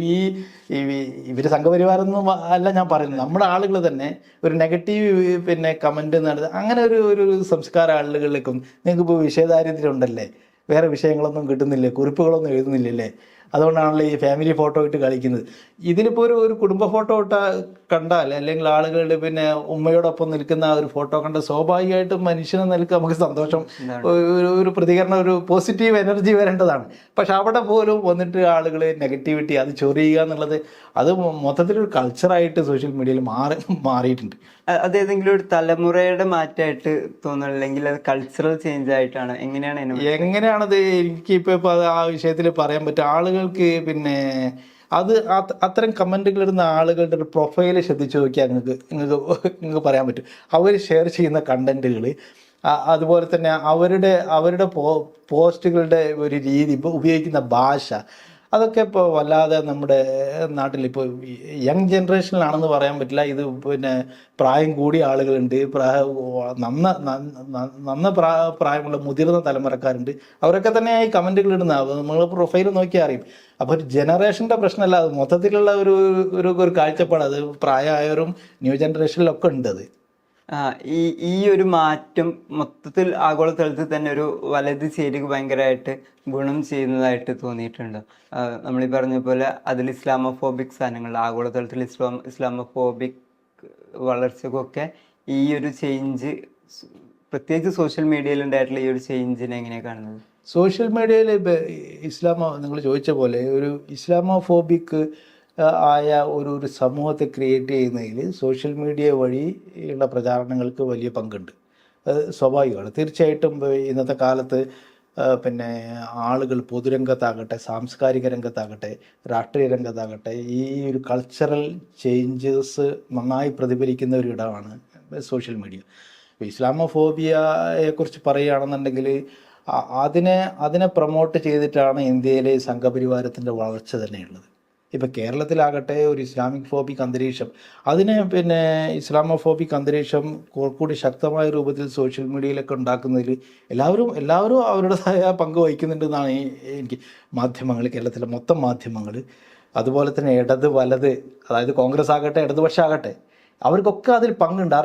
ഇവർ സംഘപരിവാരമൊന്നും അല്ല ഞാൻ പറയുന്നത്, നമ്മുടെ ആളുകൾ തന്നെ ഒരു നെഗറ്റീവ് പിന്നെ കമൻറ്റ് നടത്തുക. അങ്ങനെ ഒരു സംസ്കാര ആളുകളിലേക്കും നിങ്ങൾക്ക് ഇപ്പോൾ വിഷയദാരിദ്ര്യം ഉണ്ടല്ലേ, വേറെ വിഷയങ്ങളൊന്നും കിട്ടുന്നില്ലേ, കുറിപ്പുകളൊന്നും എഴുതുന്നില്ലല്ലേ, അതുകൊണ്ടാണല്ലോ ഈ ഫാമിലി ഫോട്ടോ ഇട്ട് കളിക്കുന്നത്. ഇതിലിപ്പോൾ ഒരു കുടുംബ ഫോട്ടോ കണ്ടാൽ, അല്ലെങ്കിൽ ആളുകളുടെ പിന്നെ ഉമ്മയോടൊപ്പം നിൽക്കുന്ന ഒരു ഫോട്ടോ കണ്ട സ്വാഭാവികമായിട്ടും മനുഷ്യനെ നിൽക്കുക നമുക്ക് സന്തോഷം, ഒരു പ്രതികരണം, ഒരു പോസിറ്റീവ് എനർജി വരേണ്ടതാണ്. പക്ഷെ അവിടെ പോലും വന്നിട്ട് ആളുകൾ നെഗറ്റിവിറ്റി അത് ചൊറിയുക എന്നുള്ളത് അത് മൊത്തത്തിലൊരു കൾച്ചറായിട്ട് സോഷ്യൽ മീഡിയയിൽ മാറിയിട്ടുണ്ട്. അത് ഏതെങ്കിലും ഒരു തലമുറയുടെ മാറ്റമായിട്ട് തോന്നുന്നു, അല്ലെങ്കിൽ അത് കൾച്ചറൽ ചേഞ്ച് ആയിട്ടാണ്? എങ്ങനെയാണത് എനിക്കിപ്പോൾ അത് ആ വിഷയത്തിൽ പറയാൻ പറ്റും. ആളുകൾക്ക് പിന്നെ അത്തരം കമൻറ്റുകൾ ഇടുന്ന ആളുകളുടെ ഒരു പ്രൊഫൈല് ശ്രദ്ധിച്ചു നോക്കിയാൽ നിങ്ങൾക്ക് പറയാൻ പറ്റും. അവർ ഷെയർ ചെയ്യുന്ന കണ്ടന്റുകൾ, അതുപോലെ തന്നെ അവരുടെ പോസ്റ്റുകളുടെ ഒരു രീതി, ഇപ്പോൾ ഉപയോഗിക്കുന്ന ഭാഷ, അതൊക്കെ ഇപ്പോൾ വല്ലാതെ നമ്മുടെ നാട്ടിലിപ്പോൾ യങ് ജനറേഷനിലാണെന്ന് പറയാൻ പറ്റില്ല. ഇത് പിന്നെ പ്രായം കൂടിയ ആളുകളുണ്ട്, പ്രായമുള്ള മുതിർന്ന തലമുറക്കാരുണ്ട്. അവരൊക്കെ തന്നെ ഈ കമൻറ്റുകൾ ഇടുന്നത് നമ്മൾ പ്രൊഫൈൽ നോക്കിയാൽ അറിയും. അപ്പോൾ ഒരു ജനറേഷൻ്റെ പ്രശ്നമല്ല, അത് മൊത്തത്തിലുള്ള ഒരു കാഴ്ചപ്പാട്. അത് പ്രായമായവരും ന്യൂ ജനറേഷനിലൊക്കെ ഉണ്ട്. അത് ഈ ഒരു മാറ്റം മൊത്തത്തിൽ ആഗോളതലത്തിൽ തന്നെ ഒരു വലത് ചേരിക്ക് ഭയങ്കരമായിട്ട് ഗുണം ചെയ്യുന്നതായിട്ട് തോന്നിയിട്ടുണ്ട്. നമ്മളീ പറഞ്ഞ പോലെ അതിൽ ഇസ്ലാമോഫോബിക് സാധനങ്ങൾ, ആഗോളതലത്തിൽ ഇസ്ലാമോഫോബിക് വളർച്ചക്കൊക്കെ ഈ ഒരു ചേഞ്ച്, പ്രത്യേകിച്ച് സോഷ്യൽ മീഡിയയിൽ ഉണ്ടായിട്ടുള്ള ഈ ഒരു ചേഞ്ചിനെ എങ്ങനെയാണ് കാണുന്നത്? സോഷ്യൽ മീഡിയയിൽ നിങ്ങൾ ചോദിച്ച പോലെ ഒരു ഇസ്ലാമോഫോബിക് ആയ ഒരു സമൂഹത്തെ ക്രിയേറ്റ് ചെയ്യുന്നതിൽ സോഷ്യൽ മീഡിയ വഴിയുള്ള പ്രചാരണങ്ങൾക്ക് വലിയ പങ്കുണ്ട്. അത് സ്വാഭാവികമാണ്. തീർച്ചയായിട്ടും ഇന്നത്തെ കാലത്ത് പിന്നെ ആളുകൾ പൊതുരംഗത്താകട്ടെ, സാംസ്കാരിക രംഗത്താകട്ടെ, രാഷ്ട്രീയ രംഗത്താകട്ടെ, ഈ ഒരു കൾച്ചറൽ ചേഞ്ചസ് നന്നായി പ്രതിഫലിക്കുന്ന ഒരു ഇടമാണ് സോഷ്യൽ മീഡിയ. ഇസ്ലാമോഫോബിയയെക്കുറിച്ച് പറയുകയാണെന്നുണ്ടെങ്കിൽ അതിനെ പ്രൊമോട്ട് ചെയ്തിട്ടാണ് ഇന്ത്യയിലെ സംഘപരിവാരത്തിൻ്റെ വളർച്ച തന്നെയുള്ളത്. ഇപ്പം കേരളത്തിലാകട്ടെ ഒരു ഇസ്ലാമിക് ഫോബിക് അന്തരീക്ഷം, അതിനെ പിന്നെ ഇസ്ലാമോഫോബിക് അന്തരീക്ഷം കൂടി ശക്തമായ രൂപത്തിൽ സോഷ്യൽ മീഡിയയിലൊക്കെ ഉണ്ടാക്കുന്നതിൽ എല്ലാവരും അവരുടേതായ പങ്ക് വഹിക്കുന്നുണ്ടെന്നാണ് എനിക്ക് മാധ്യമങ്ങൾ, കേരളത്തിലെ മൊത്തം മാധ്യമങ്ങൾ, അതുപോലെ തന്നെ ഇടത് വലത്, അതായത് കോൺഗ്രസ് ആകട്ടെ ഇടതുപക്ഷമാകട്ടെ, അവർക്കൊക്കെ അതിൽ പങ്കുണ്ട്.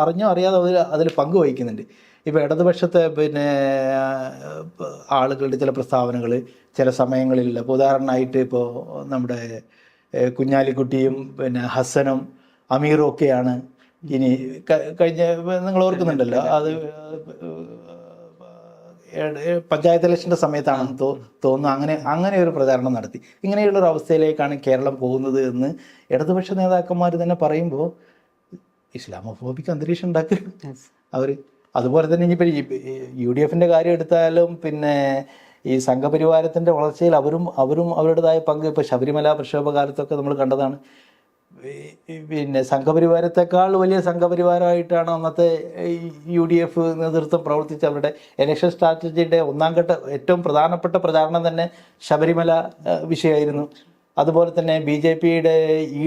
അറിഞ്ഞോ അറിയാതെ അതിൽ പങ്ക് വഹിക്കുന്നുണ്ട്. ഇപ്പോൾ ഇടതുപക്ഷത്തെ പിന്നെ ആളുകളുടെ ചില പ്രസ്താവനകൾ ചില സമയങ്ങളിൽ, ഇപ്പോൾ ഉദാഹരണമായിട്ട് ഇപ്പോൾ നമ്മുടെ കുഞ്ഞാലിക്കുട്ടിയും പിന്നെ ഹസനും അമീറും ഒക്കെയാണ് ഇനി കഴിഞ്ഞ നിങ്ങൾ ഓർക്കുന്നുണ്ടല്ലോ, അത് പഞ്ചായത്ത് ഇലക്ഷൻ്റെ സമയത്താണെന്ന് തോന്നുന്നു, അങ്ങനെ ഒരു പ്രചാരണം നടത്തി. ഇങ്ങനെയുള്ളൊരു അവസ്ഥയിലേക്കാണ് കേരളം പോകുന്നത് എന്ന് ഇടതുപക്ഷ നേതാക്കന്മാർ തന്നെ പറയുമ്പോൾ ഇസ്ലാമോഫോബിക് അന്തരീക്ഷം ഉണ്ടാക്കുക അവർ. അതുപോലെ തന്നെ ഇനിയിപ്പോൾ UDFൻ്റെ കാര്യം എടുത്താലും പിന്നെ ഈ സംഘപരിവാരത്തിൻ്റെ വളർച്ചയിൽ അവരും അവരുടേതായ പങ്ക്, ഇപ്പോൾ ശബരിമല പ്രക്ഷോഭകാലത്തൊക്കെ നമ്മൾ കണ്ടതാണ്. പിന്നെ സംഘപരിവാരത്തെക്കാൾ വലിയ സംഘപരിവാരമായിട്ടാണ് അന്നത്തെ UDF നേതൃത്വം പ്രവർത്തിച്ച അവരുടെ ഇലക്ഷൻ സ്ട്രാറ്റജിയുടെ ഒന്നാം ഘട്ട ഏറ്റവും പ്രധാനപ്പെട്ട പ്രചാരണം തന്നെ ശബരിമല വിഷയമായിരുന്നു. അതുപോലെ തന്നെ BJPയുടെ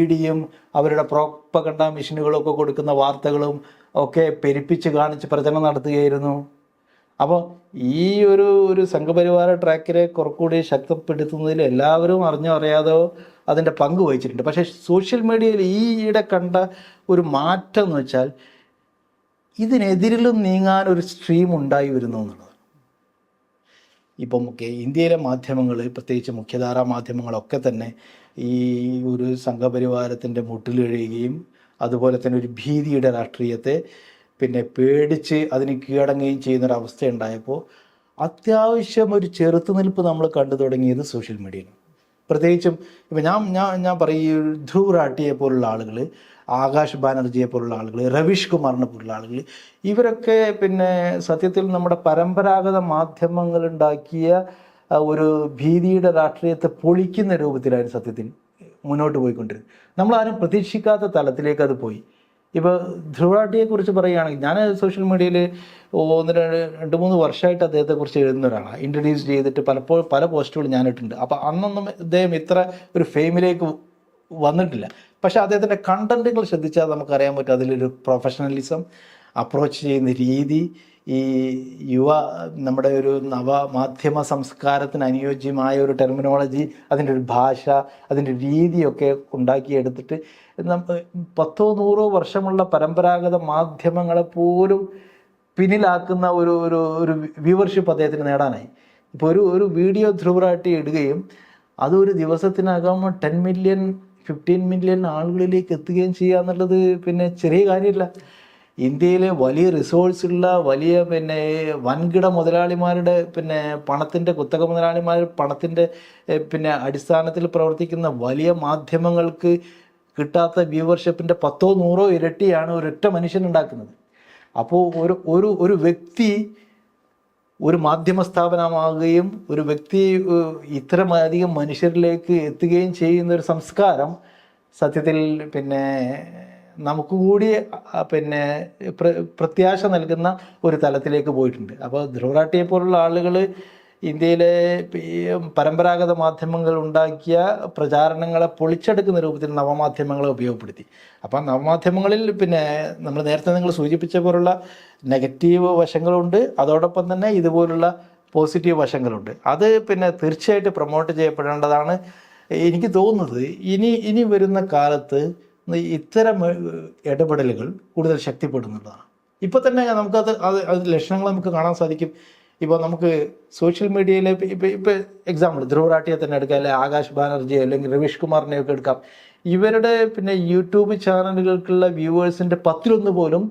EDയും അവരുടെ പ്രോപ്പഗണ്ട മെഷീനുകളൊക്കെ കൊടുക്കുന്ന വാർത്തകളും ഒക്കെ പെരുപ്പിച്ച് കാണിച്ച് പ്രചരണം നടത്തുകയായിരുന്നു. അപ്പോൾ ഈ ഒരു സംഘപരിവാര ട്രാക്കിനെ കുറച്ചുകൂടി ശക്തിപ്പെടുത്തുന്നതിൽ എല്ലാവരും അറിഞ്ഞോ അറിയാതോ അതിൻ്റെ പങ്ക് വഹിച്ചിട്ടുണ്ട്. പക്ഷേ സോഷ്യൽ മീഡിയയിൽ ഈയിടെ കണ്ട ഒരു മാറ്റം എന്ന് വെച്ചാൽ ഇതിനെതിരിലും നീങ്ങാൻ ഒരു സ്ട്രീം ഉണ്ടായി വരുന്നു എന്നുള്ളതാണ്. ഇപ്പം ഇന്ത്യയിലെ മാധ്യമങ്ങൾ, പ്രത്യേകിച്ച് മുഖ്യധാരാ മാധ്യമങ്ങളൊക്കെ തന്നെ ഈ ഒരു സംഘപരിവാരത്തിൻ്റെ മുട്ടിലിഴയുകയും അതുപോലെ തന്നെ ഒരു ഭീതിയുടെ രാഷ്ട്രീയത്തെ പിന്നെ പേടിച്ച് അതിന് കീഴടങ്ങുകയും ചെയ്യുന്നൊരവസ്ഥ ഉണ്ടായപ്പോൾ അത്യാവശ്യം ഒരു ചെറുത്തുനിൽപ്പ് നമ്മൾ കണ്ടു തുടങ്ങിയത് സോഷ്യൽ മീഡിയയിലാണ്. പ്രത്യേകിച്ചും ഇപ്പം ഞാൻ പറയും ധ്രുവ് റാട്ടിയെ പോലുള്ള ആളുകൾ ആകാശ് ബാനർജിയെ പോലുള്ള ആളുകൾ, രവീഷ് കുമാറിനെ പോലുള്ള ആളുകൾ, ഇവരൊക്കെ പിന്നെ സത്യത്തിൽ നമ്മുടെ പരമ്പരാഗത മാധ്യമങ്ങളുണ്ടാക്കിയ ഒരു ഭീതിയുടെ രാഷ്ട്രീയത്തെ പൊളിക്കുന്ന രൂപത്തിലായിരുന്നു സത്യത്തിൽ മുന്നോട്ട് പോയിക്കൊണ്ടിരുന്നത്. നമ്മളാരും പ്രതീക്ഷിക്കാത്ത തലത്തിലേക്ക് അത് പോയി. ഇപ്പോൾ ധ്രുവറാട്ടിയെക്കുറിച്ച് പറയുകയാണെങ്കിൽ, ഞാൻ സോഷ്യൽ മീഡിയയിൽ 1-2-3 വർഷമായിട്ട് അദ്ദേഹത്തെക്കുറിച്ച് എഴുതുന്ന ഒരാളാണ്. ഇൻട്രൊഡ്യൂസ് ചെയ്തിട്ട് പല പോസ്റ്റുകളും ഞാനിട്ടുണ്ട്. അപ്പോൾ അന്നൊന്നും അദ്ദേഹം ഇത്ര ഒരു ഫെയിമിലേക്ക് വന്നിട്ടില്ല. പക്ഷേ അദ്ദേഹത്തിൻ്റെ കണ്ടൻറ്റുകൾ ശ്രദ്ധിച്ചാൽ നമുക്കറിയാൻ പറ്റും അതിലൊരു പ്രൊഫഷണലിസം, അപ്രോച്ച് ചെയ്യുന്ന രീതി, ഈ നമ്മുടെ ഒരു നവമാധ്യമ സംസ്കാരത്തിന് അനുയോജ്യമായ ഒരു ടെർമിനോളജി, അതിൻ്റെ ഒരു ഭാഷ, അതിൻ്റെ രീതിയൊക്കെ ഉണ്ടാക്കിയെടുത്തിട്ട് 10-100 വർഷമുള്ള പരമ്പരാഗത മാധ്യമങ്ങളെപ്പോലും പിന്നിലാക്കുന്ന ഒരു വ്യൂവർഷിപ്പ് അദ്ദേഹത്തിന് നേടാനായി. ഇപ്പോൾ ഒരു വീഡിയോ ധ്രുവറാട്ടി ഇടുകയും അതൊരു ദിവസത്തിനകം 10 മില്യൺ 15 മില്യൺ ആളുകളിലേക്ക് എത്തുകയും ചെയ്യുക എന്നുള്ളത് പിന്നെ ചെറിയ കാര്യമില്ല. ഇന്ത്യയിലെ വലിയ റിസോഴ്സുള്ള വലിയ പിന്നെ വൻകിട മുതലാളിമാരുടെ പിന്നെ പണത്തിൻ്റെ കുത്തക മുതലാളിമാരുടെ പണത്തിൻ്റെ പിന്നെ അടിസ്ഥാനത്തിൽ പ്രവർത്തിക്കുന്ന വലിയ മാധ്യമങ്ങൾക്ക് കിട്ടാത്ത വ്യൂവർഷിപ്പിൻ്റെ 10-100 ഇരട്ടിയാണ് ഒരൊറ്റ മനുഷ്യനുണ്ടാക്കുന്നത്. അപ്പോൾ ഒരു വ്യക്തി ഒരു മാധ്യമ സ്ഥാപനമാകുകയും ഒരു വ്യക്തി ഇത്രമധികം മനുഷ്യരിലേക്ക് എത്തുകയും ചെയ്യുന്ന ഒരു സംസ്കാരം സത്യത്തിൽ പിന്നെ നമുക്ക് കൂടി പിന്നെ പ്രത്യാശ നൽകുന്ന ഒരു തലത്തിലേക്ക് പോയിട്ടുണ്ട്. അപ്പോൾ ധ്രുവറാട്ടിയെ പോലുള്ള ആളുകൾ ഇന്ത്യയിലെ പരമ്പരാഗത മാധ്യമങ്ങൾ ഉണ്ടാക്കിയ പ്രചാരണങ്ങളെ പൊളിച്ചെടുക്കുന്ന രൂപത്തിൽ നവമാധ്യമങ്ങളെ ഉപയോഗപ്പെടുത്തി. അപ്പം നവമാധ്യമങ്ങളിൽ പിന്നെ നമ്മൾ നേരത്തെ നിങ്ങൾ സൂചിപ്പിച്ച പോലുള്ള നെഗറ്റീവ് വശങ്ങളുണ്ട്, അതോടൊപ്പം തന്നെ ഇതുപോലുള്ള പോസിറ്റീവ് വശങ്ങളുണ്ട്. അത് പിന്നെ തീർച്ചയായിട്ടും പ്രൊമോട്ട് ചെയ്യപ്പെടേണ്ടതാണ്. എനിക്ക് തോന്നുന്നത് ഇനി വരുന്ന കാലത്ത് ഇത്തരം ഇടപെടലുകൾ കൂടുതൽ ശക്തിപ്പെടുന്നുള്ളതാണ്. ഇപ്പോൾ തന്നെ അത് ലക്ഷണങ്ങൾ നമുക്ക് കാണാൻ സാധിക്കും. ഇപ്പോൾ നമുക്ക് സോഷ്യൽ മീഡിയയിലെ ഇപ്പോൾ എക്സാമ്പിൾ ധ്രുവറാട്ടിയെ തന്നെ എടുക്കാം, അല്ലെങ്കിൽ ആകാശ് ബാനർജിയോ അല്ലെങ്കിൽ രവീഷ് കുമാറിനെയൊക്കെ എടുക്കാം. ഇവരുടെ പിന്നെ യൂട്യൂബ് ചാനലുകൾക്കുള്ള വ്യൂവേഴ്സിൻ്റെ 10-1 പോലും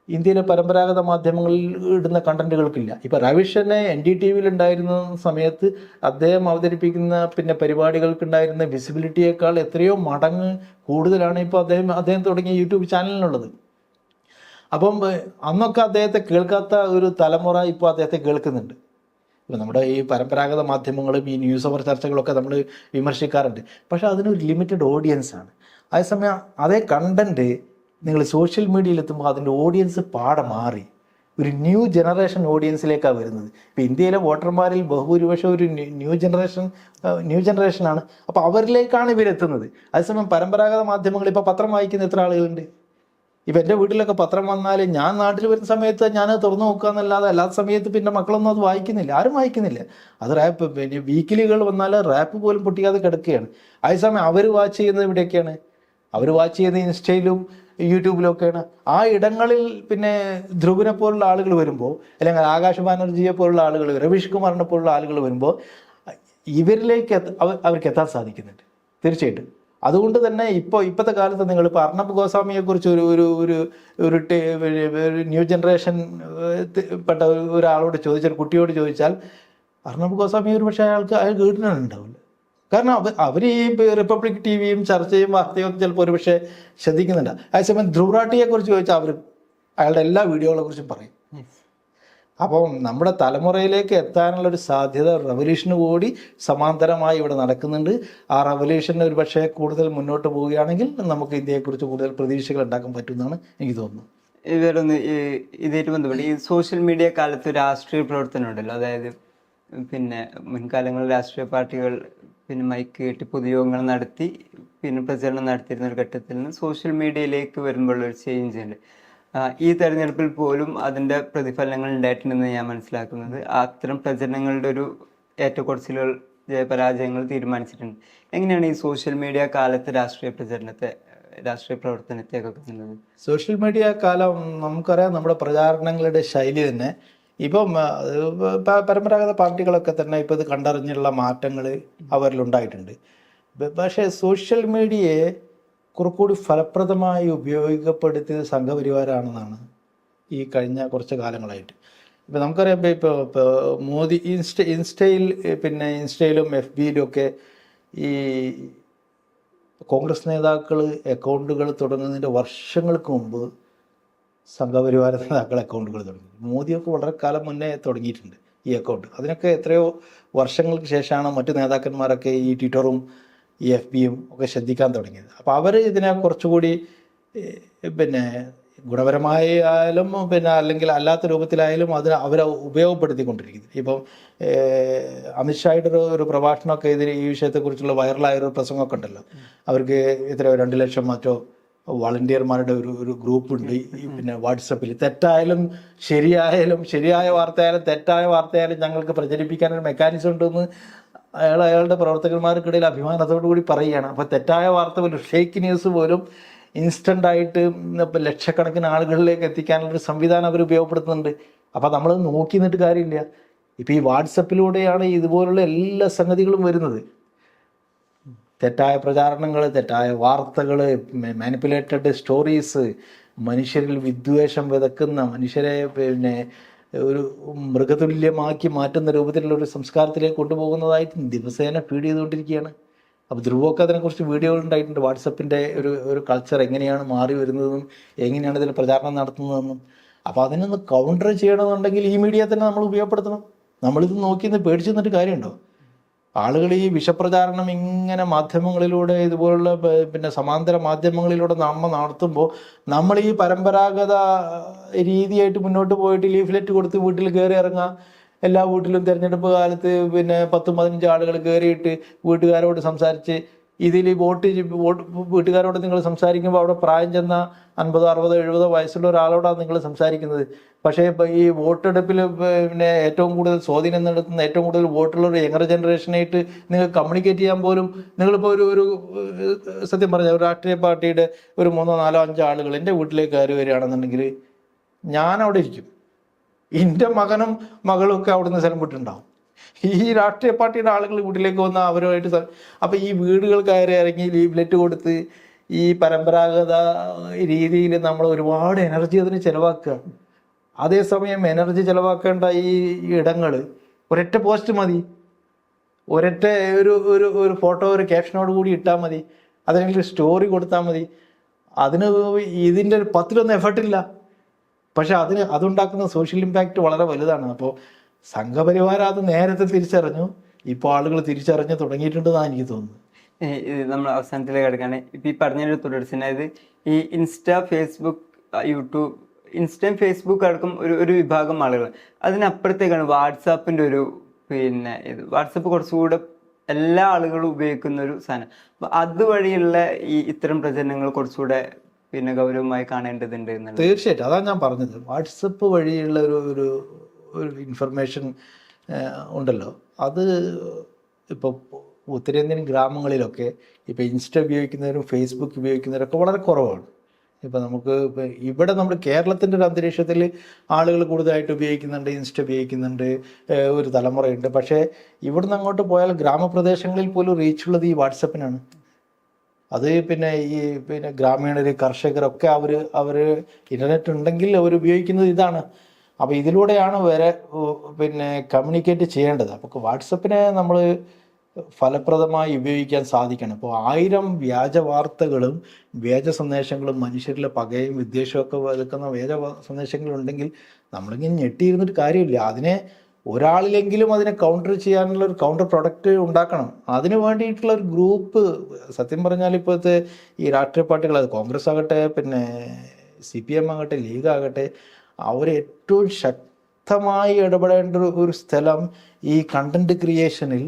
ഇന്ത്യയിലെ പരമ്പരാഗത മാധ്യമങ്ങളിൽ ഇടുന്ന കണ്ടന്റുകൾക്കില്ല. ഇപ്പോൾ രവീഷനെ NDTV ഉണ്ടായിരുന്ന സമയത്ത് അദ്ദേഹം അവതരിപ്പിക്കുന്ന പിന്നെ പരിപാടികൾക്കുണ്ടായിരുന്ന വിസിബിലിറ്റിയേക്കാൾ എത്രയോ മടങ്ങ് കൂടുതലാണ് ഇപ്പോൾ അദ്ദേഹം തുടങ്ങിയ യൂട്യൂബ് ചാനലിനുള്ളത്. അപ്പം അന്നൊക്കെ അദ്ദേഹത്തെ കേൾക്കാത്ത ഒരു തലമുറ ഇപ്പോൾ അദ്ദേഹത്തെ കേൾക്കുന്നുണ്ട്. ഇപ്പോൾ നമ്മുടെ ഈ പരമ്പരാഗത മാധ്യമങ്ങളും ഈ ന്യൂസ് അവർ ചർച്ചകളൊക്കെ നമ്മൾ വിമർശിക്കാറുണ്ട്, പക്ഷേ അതിനൊരു ലിമിറ്റഡ് ഓഡിയൻസാണ്. അതേസമയം അതേ കണ്ടൻറ്റ് നിങ്ങൾ സോഷ്യൽ മീഡിയയിൽ എത്തുമ്പോൾ അതിൻ്റെ ഓഡിയൻസ് പാടെ മാറി ഒരു ന്യൂ ജനറേഷൻ ഓഡിയൻസിലേക്കാണ് വരുന്നത്. ഇപ്പോൾ ഇന്ത്യയിലെ വോട്ടർമാരിൽ ബഹുഭൂരിപക്ഷം ഒരു ന്യൂ ജനറേഷനാണ്. അപ്പോൾ അവരിലേക്കാണ് ഇവരെത്തുന്നത്. അതേസമയം പരമ്പരാഗത മാധ്യമങ്ങൾ ഇപ്പോൾ പത്രം വായിക്കുന്ന എത്ര ആളുകളുണ്ട്? ഇപ്പം എൻ്റെ വീട്ടിലൊക്കെ പത്രം വന്നാൽ ഞാൻ നാട്ടിൽ വരുന്ന സമയത്ത് ഞാൻ തുറന്നു നോക്കുക എന്നല്ലാതെ അല്ലാത്ത സമയത്ത് പിന്നെ മക്കളൊന്നും അത് വായിക്കുന്നില്ല, ആരും വായിക്കുന്നില്ല. അത് റാപ്പ് പിന്നെ വീക്കിലികൾ വന്നാൽ റാപ്പ് പോലും പൊട്ടിക്കാതെ കിടക്കുകയാണ്. അതേസമയം അവർ വാച്ച് ചെയ്യുന്നത് ഇവിടെയൊക്കെയാണ്, അവർ വാച്ച് ചെയ്യുന്നത് ഇൻസ്റ്റയിലും യൂട്യൂബിലൊക്കെയാണ്. ആ ഇടങ്ങളിൽ പിന്നെ ധ്രുവിനെ പോലുള്ള ആളുകൾ വരുമ്പോൾ, അല്ലെങ്കിൽ ആകാശ് ബാനർജിയെ പോലുള്ള ആളുകൾ, രവീഷ് കുമാറിനെ പോലുള്ള ആളുകൾ വരുമ്പോൾ ഇവരിലേക്ക് അവർക്ക് എത്താൻ സാധിക്കുന്നുണ്ട് തീർച്ചയായിട്ടും. അതുകൊണ്ട് തന്നെ ഇപ്പോഴത്തെ കാലത്ത് നിങ്ങളിപ്പോൾ അർണബ് ഗോസ്വാമിയെക്കുറിച്ച് ഒരു ന്യൂ ജനറേഷൻ പെട്ട ഒരാളോട് ചോദിച്ചാൽ, കുട്ടിയോട് ചോദിച്ചാൽ അർണബ് ഗോസ്വാമി ഒരു പക്ഷേ അയാൾ കേട്ടിട്ടുണ്ടാവില്ല. കാരണം അവർ ഈ റിപ്പബ്ലിക് TVയും ചർച്ചയും വാർത്തയും ചിലപ്പോൾ ഒരു പക്ഷേ ശ്രദ്ധിക്കുന്നുണ്ട്. അതേസമയം ധ്രുവറാട്ടിയെക്കുറിച്ച് ചോദിച്ചാൽ അയാളുടെ എല്ലാ വീഡിയോകളെ കുറിച്ചും പറയും. അപ്പം നമ്മുടെ തലമുറയിലേക്ക് എത്താനുള്ളൊരു സാധ്യത റവല്യൂഷന് കൂടി സമാന്തരമായി ഇവിടെ നടക്കുന്നുണ്ട്. ആ റവല്യൂഷന് ഒരു പക്ഷേ കൂടുതൽ മുന്നോട്ട് പോവുകയാണെങ്കിൽ നമുക്ക് ഇന്ത്യയെക്കുറിച്ച് കൂടുതൽ പ്രതീക്ഷകൾ ഉണ്ടാക്കാൻ പറ്റുമെന്നാണ് എനിക്ക് തോന്നുന്നത്. ഇവരൊന്ന് ഇതായിട്ട് ബന്ധപ്പെട്ട് ഈ സോഷ്യൽ മീഡിയ കാലത്ത് രാഷ്ട്രീയ പ്രവർത്തനം ഉണ്ടല്ലോ, അതായത് പിന്നെ മുൻകാലങ്ങളിൽ രാഷ്ട്രീയ പാർട്ടികൾ പിന്നെ മൈക്ക് കെട്ടി പൊതുയോഗങ്ങൾ നടത്തി പിന്നെ പ്രചരണം നടത്തിയിരുന്ന ഒരു ഘട്ടത്തിൽ നിന്ന് സോഷ്യൽ മീഡിയയിലേക്ക് വരുമ്പോഴൊരു ചേഞ്ച് ഉണ്ട്. ഈ തെരഞ്ഞെടുപ്പിൽ പോലും അതിൻ്റെ പ്രതിഫലനങ്ങൾ ഉണ്ടായിട്ടുണ്ടെന്ന് ഞാൻ മനസ്സിലാക്കുന്നത്. അത്തരം പ്രചരണങ്ങളുടെ ഒരു ഏറ്റക്കുറച്ചിലുകൾ, ജയപരാജയങ്ങൾ തീരുമാനിച്ചിട്ടുണ്ട്. എങ്ങനെയാണ് ഈ സോഷ്യൽ മീഡിയ കാലത്ത് രാഷ്ട്രീയ പ്രവർത്തനത്തെയൊക്കെ കാണുന്നത്? സോഷ്യൽ മീഡിയ കാലം നമുക്കറിയാം, നമ്മുടെ പ്രചാരണങ്ങളുടെ ശൈലി തന്നെ ഇപ്പം പരമ്പരാഗത പാർട്ടികളൊക്കെ തന്നെ ഇപ്പോൾ ഇത് കണ്ടറിഞ്ഞുള്ള മാറ്റങ്ങൾ അവരിലുണ്ടായിട്ടുണ്ട്. പക്ഷേ സോഷ്യൽ മീഡിയയെ കുറച്ചുകൂടി ഫലപ്രദമായി ഉപയോഗപ്പെടുത്തിയത് സംഘപരിവാരാണെന്നാണ് ഈ കഴിഞ്ഞ കുറച്ച് കാലങ്ങളായിട്ട്. ഇപ്പം നമുക്കറിയാം, ഇപ്പോൾ മോദി ഇൻസ്റ്റയിലും FBയിലും ഒക്കെ ഈ കോൺഗ്രസ് നേതാക്കൾ അക്കൗണ്ടുകൾ തുടങ്ങുന്നതിൻ്റെ വർഷങ്ങൾക്ക് മുമ്പ് സംഘപരിവാര നേതാക്കൾ അക്കൗണ്ടുകൾ തുടങ്ങി. മോദിയൊക്കെ വളരെ കാലം മുന്നേ തുടങ്ങിയിട്ടുണ്ട് ഈ അക്കൗണ്ട്. അതിനൊക്കെ എത്രയോ വർഷങ്ങൾക്ക് ശേഷമാണ് മറ്റു നേതാക്കന്മാരൊക്കെ ഈ ട്വിറ്ററും ഈ FBയും ഒക്കെ ശ്രദ്ധിക്കാൻ തുടങ്ങിയത്. അപ്പോൾ അവർ ഇതിനെ കുറച്ചുകൂടി പിന്നെ ഗുണപരമായാലും പിന്നെ അല്ലെങ്കിൽ അല്ലാത്ത രൂപത്തിലായാലും അതിന് അവരെ ഉപയോഗപ്പെടുത്തിക്കൊണ്ടിരിക്കുന്നത്. ഇപ്പം അമിത്ഷായുടെ ഒരു പ്രഭാഷണമൊക്കെ ഇതിന് ഈ വിഷയത്തെക്കുറിച്ചുള്ള വൈറലായൊരു പ്രസംഗമൊക്കെ ഉണ്ടല്ലോ. അവർക്ക് എത്രയോ 2 ലക്ഷം മറ്റോ വളണ്ടിയർമാരുടെ ഒരു ഗ്രൂപ്പുണ്ട് പിന്നെ വാട്സപ്പിൽ. തെറ്റായാലും ശരിയായാലും, ശരിയായ വാർത്തയായാലും തെറ്റായ വാർത്തയായാലും ഞങ്ങൾക്ക് പ്രചരിപ്പിക്കാനൊരു മെക്കാനിസം ഉണ്ടെന്ന് അയാളുടെ പ്രവർത്തകന്മാർക്കിടയിൽ അഭിമാനത്തോടു കൂടി പറയുകയാണ്. അപ്പോൾ തെറ്റായ വാർത്ത പോലും, ഫേക്ക് ന്യൂസ് പോലും ഇൻസ്റ്റൻ്റായിട്ട് ഇപ്പം ലക്ഷക്കണക്കിന് ആളുകളിലേക്ക് എത്തിക്കാനുള്ളൊരു സംവിധാനം അവർ ഉപയോഗപ്പെടുത്തുന്നുണ്ട്. അപ്പോൾ നമ്മൾ നോക്കി നിന്നിട്ട് കാര്യമില്ല. ഇപ്പോൾ ഈ വാട്സപ്പിലൂടെയാണ് ഇതുപോലുള്ള എല്ലാ സംഗതികളും വരുന്നത്. തെറ്റായ പ്രചാരണങ്ങൾ, തെറ്റായ വാർത്തകൾ, മാനിപ്പുലേറ്റഡ് സ്റ്റോറീസ്, മനുഷ്യരിൽ വിദ്വേഷം വിതക്കുന്ന, മനുഷ്യരെ പിന്നെ ഒരു മൃഗതുല്യമാക്കി മാറ്റുന്ന രൂപത്തിലുള്ള ഒരു സംസ്കാരത്തിലേക്ക് കൊണ്ടുപോകുന്നതായിട്ട് ദിവസേന ഫീഡ് ചെയ്തുകൊണ്ടിരിക്കുകയാണ്. അപ്പോൾ ധ്രുവൊക്കെ അതിനെക്കുറിച്ച് വീഡിയോകൾ ഉണ്ടായിട്ടുണ്ട്. വാട്സപ്പിൻ്റെ ഒരു കൾച്ചർ എങ്ങനെയാണ് മാറി വരുന്നതെന്നും എങ്ങനെയാണ് ഇതിന് പ്രചാരണം നടത്തുന്നതെന്നും. അപ്പോൾ അതിനൊന്ന് കൗണ്ടർ ചെയ്യണമെന്നുണ്ടെങ്കിൽ ഈ മീഡിയ തന്നെ നമ്മൾ ഉപയോഗപ്പെടുത്തണം. നമ്മളിത് നോക്കി നിന്ന് പേടിച്ച് നിന്നിട്ട് കാര്യമുണ്ടോ? ആളുകൾ ഈ വിഷപ്രചാരണം ഇങ്ങനെ മാധ്യമങ്ങളിലൂടെ ഇതുപോലുള്ള പിന്നെ സമാന്തര മാധ്യമങ്ങളിലൂടെ നമ്മൾ നടത്തുമ്പോൾ നമ്മൾ ഈ പരമ്പരാഗത രീതിയായിട്ട് മുന്നോട്ട് പോയിട്ട് ലീഫ്ലെറ്റ് കൊടുത്ത് വീട്ടിൽ കയറി ഇറങ്ങുക. എല്ലാ വീട്ടിലും തിരഞ്ഞെടുപ്പ് കാലത്ത് പിന്നെ 10-15 ആളുകൾ കയറിയിട്ട് വീട്ടുകാരോട് സംസാരിച്ച് ഇതിൽ വോട്ട് വീട്ടുകാരോട് നിങ്ങൾ സംസാരിക്കുമ്പോൾ അവിടെ പ്രായം ചെന്ന 50, 60, 70 വയസ്സുള്ള ഒരാളോടാണ് നിങ്ങൾ സംസാരിക്കുന്നത്. പക്ഷേ ഈ വോട്ടെടുപ്പിൽ പിന്നെ ഏറ്റവും കൂടുതൽ സ്വാധീനം നടത്തുന്ന, ഏറ്റവും കൂടുതൽ വോട്ടുള്ള ഒരു യങ്ങർ ജനറേഷനായിട്ട് നിങ്ങൾ കമ്മ്യൂണിക്കേറ്റ് ചെയ്യാൻ പോലും നിങ്ങളിപ്പോൾ ഒരു സത്യം പറഞ്ഞ ഒരു രാഷ്ട്രീയ പാർട്ടിയുടെ ഒരു 3, 4, 5 ആളുകൾ എൻ്റെ വീട്ടിലേക്ക് കയറി വരികയാണെന്നുണ്ടെങ്കിൽ ഞാനവിടെ ഇരിക്കും. എൻ്റെ മകനും മകളും ഒക്കെ അവിടുന്ന് സ്ഥലം വിട്ടുണ്ടാവും. ഈ രാഷ്ട്രീയ പാർട്ടിയുടെ ആളുകൾ വീട്ടിലേക്ക് വന്നാൽ അവരുമായിട്ട് അപ്പോൾ ഈ വീടുകൾ കയറി ഇറങ്ങി ലീഫ്ലെറ്റ് കൊടുത്ത് ഈ പരമ്പരാഗത രീതിയിൽ നമ്മൾ ഒരുപാട് എനർജി അതിന് ചിലവാക്കുക. അതേസമയം എനർജി ചിലവാക്കേണ്ട ഈ ഇടങ്ങൾ ഒരൊറ്റ പോസ്റ്റ് മതി, ഒരൊറ്റ ഒരു ഫോട്ടോ ഒരു ക്യാപ്ഷനോട് കൂടി ഇട്ടാൽ മതി, അതിനെങ്കിലും സ്റ്റോറി കൊടുത്താൽ മതി. അതിന് ഇതിൻ്റെ ഒരു 10-1 എഫർട്ടില്ല. പക്ഷെ അതുണ്ടാക്കുന്ന സോഷ്യൽ ഇമ്പാക്റ്റ് വളരെ വലുതാണ്. അപ്പോൾ സംഘപരിവാരം അത് നേരത്തെ തിരിച്ചറിഞ്ഞു. ഇപ്പോൾ ആളുകൾ തിരിച്ചറിഞ്ഞ് തുടങ്ങിയിട്ടുണ്ടെന്നാണ് എനിക്ക് തോന്നുന്നത്. നമ്മൾ അവസാനത്തിലേക്ക് കിടക്കുകയാണ്. ഇപ്പം ഈ പറഞ്ഞൊരു തുടർച്ച, അതായത് ഈ ഫേസ്ബുക്ക്, യൂട്യൂബ്, ഫേസ്ബുക്ക് അടക്കം ഒരു വിഭാഗം ആളുകൾ. അതിനപ്പുറത്തേക്കാണ് വാട്സാപ്പിൻ്റെ പിന്നെ വാട്സാപ്പ് കുറച്ചുകൂടെ എല്ലാ ആളുകളും ഉപയോഗിക്കുന്ന ഒരു സാധനം. അപ്പം അതുവഴിയുള്ള ഇത്തരം പ്രചരണങ്ങൾ കുറച്ചുകൂടെ പിന്നെ ഗൗരവമായി കാണേണ്ടതുണ്ട് എന്നുള്ളത്. തീർച്ചയായിട്ടും അതാണ് ഞാൻ പറഞ്ഞത്. വാട്സപ്പ് വഴിയുള്ള ഒരു ഇൻഫർമേഷൻ ഉണ്ടല്ലോ, അത് ഇപ്പോൾ ഉത്തരേന്ത്യൻ ഗ്രാമങ്ങളിലൊക്കെ ഇപ്പോൾ ഇൻസ്റ്റ ഉപയോഗിക്കുന്നവരും ഫേസ്ബുക്ക് ഉപയോഗിക്കുന്നവരൊക്കെ വളരെ കുറവാണ്. ഇപ്പോൾ നമുക്ക് ഇവിടെ നമ്മുടെ കേരളത്തിൻ്റെ ഒരു അന്തരീക്ഷത്തിൽ ആളുകൾ കൂടുതലായിട്ട് ഉപയോഗിക്കുന്നുണ്ട്, ഇൻസ്റ്റ ഉപയോഗിക്കുന്നുണ്ട്, ഒരു തലമുറയുണ്ട്. പക്ഷേ ഇവിടുന്ന് അങ്ങോട്ട് പോയാൽ ഗ്രാമപ്രദേശങ്ങളിൽ പോലും റീച്ചുള്ളത് ഈ വാട്സപ്പിനാണ്. അത് പിന്നെ ഗ്രാമീണർ, കർഷകരൊക്കെ അവർ ഇൻ്റർനെറ്റ് ഉണ്ടെങ്കിൽ അവർ ഉപയോഗിക്കുന്നത് ഇതാണ്. അപ്പോൾ ഇതിലൂടെയാണ് വരെ കമ്മ്യൂണിക്കേറ്റ് ചെയ്യേണ്ടത്. അപ്പോൾ വാട്സപ്പിനെ നമ്മൾ ഫലപ്രദമായി ഉപയോഗിക്കാൻ സാധിക്കണം. അപ്പോൾ 1000 വ്യാജ വാർത്തകളും വ്യാജ സന്ദേശങ്ങളും മനുഷ്യരിലെ പകയും വിദ്വേഷമൊക്കെ വെക്കുന്ന വ്യാജ സന്ദേശങ്ങളുണ്ടെങ്കിൽ നമ്മളിങ്ങനെ ഞെട്ടിയിരുന്നിട്ട് കാര്യമില്ല. അതിനെ ഒരാളിലെങ്കിലും അതിനെ കൗണ്ടർ ചെയ്യാനുള്ള ഒരു കൗണ്ടർ പ്രൊഡക്റ്റ് ഉണ്ടാക്കണം. അതിന് വേണ്ടിയിട്ടുള്ള ഒരു ഗ്രൂപ്പ്, സത്യം പറഞ്ഞാൽ ഇപ്പോഴത്തെ ഈ രാഷ്ട്രീയ പാർട്ടികൾ, അത് കോൺഗ്രസ് ആകട്ടെ, പിന്നെ CPM ആകട്ടെ, ലീഗ് ആകട്ടെ, അവർ ഏറ്റവും ശക്തമായി ഇടപെടേണ്ട ഒരു സ്ഥലം ഈ കണ്ടന്റ് ക്രിയേഷനിൽ,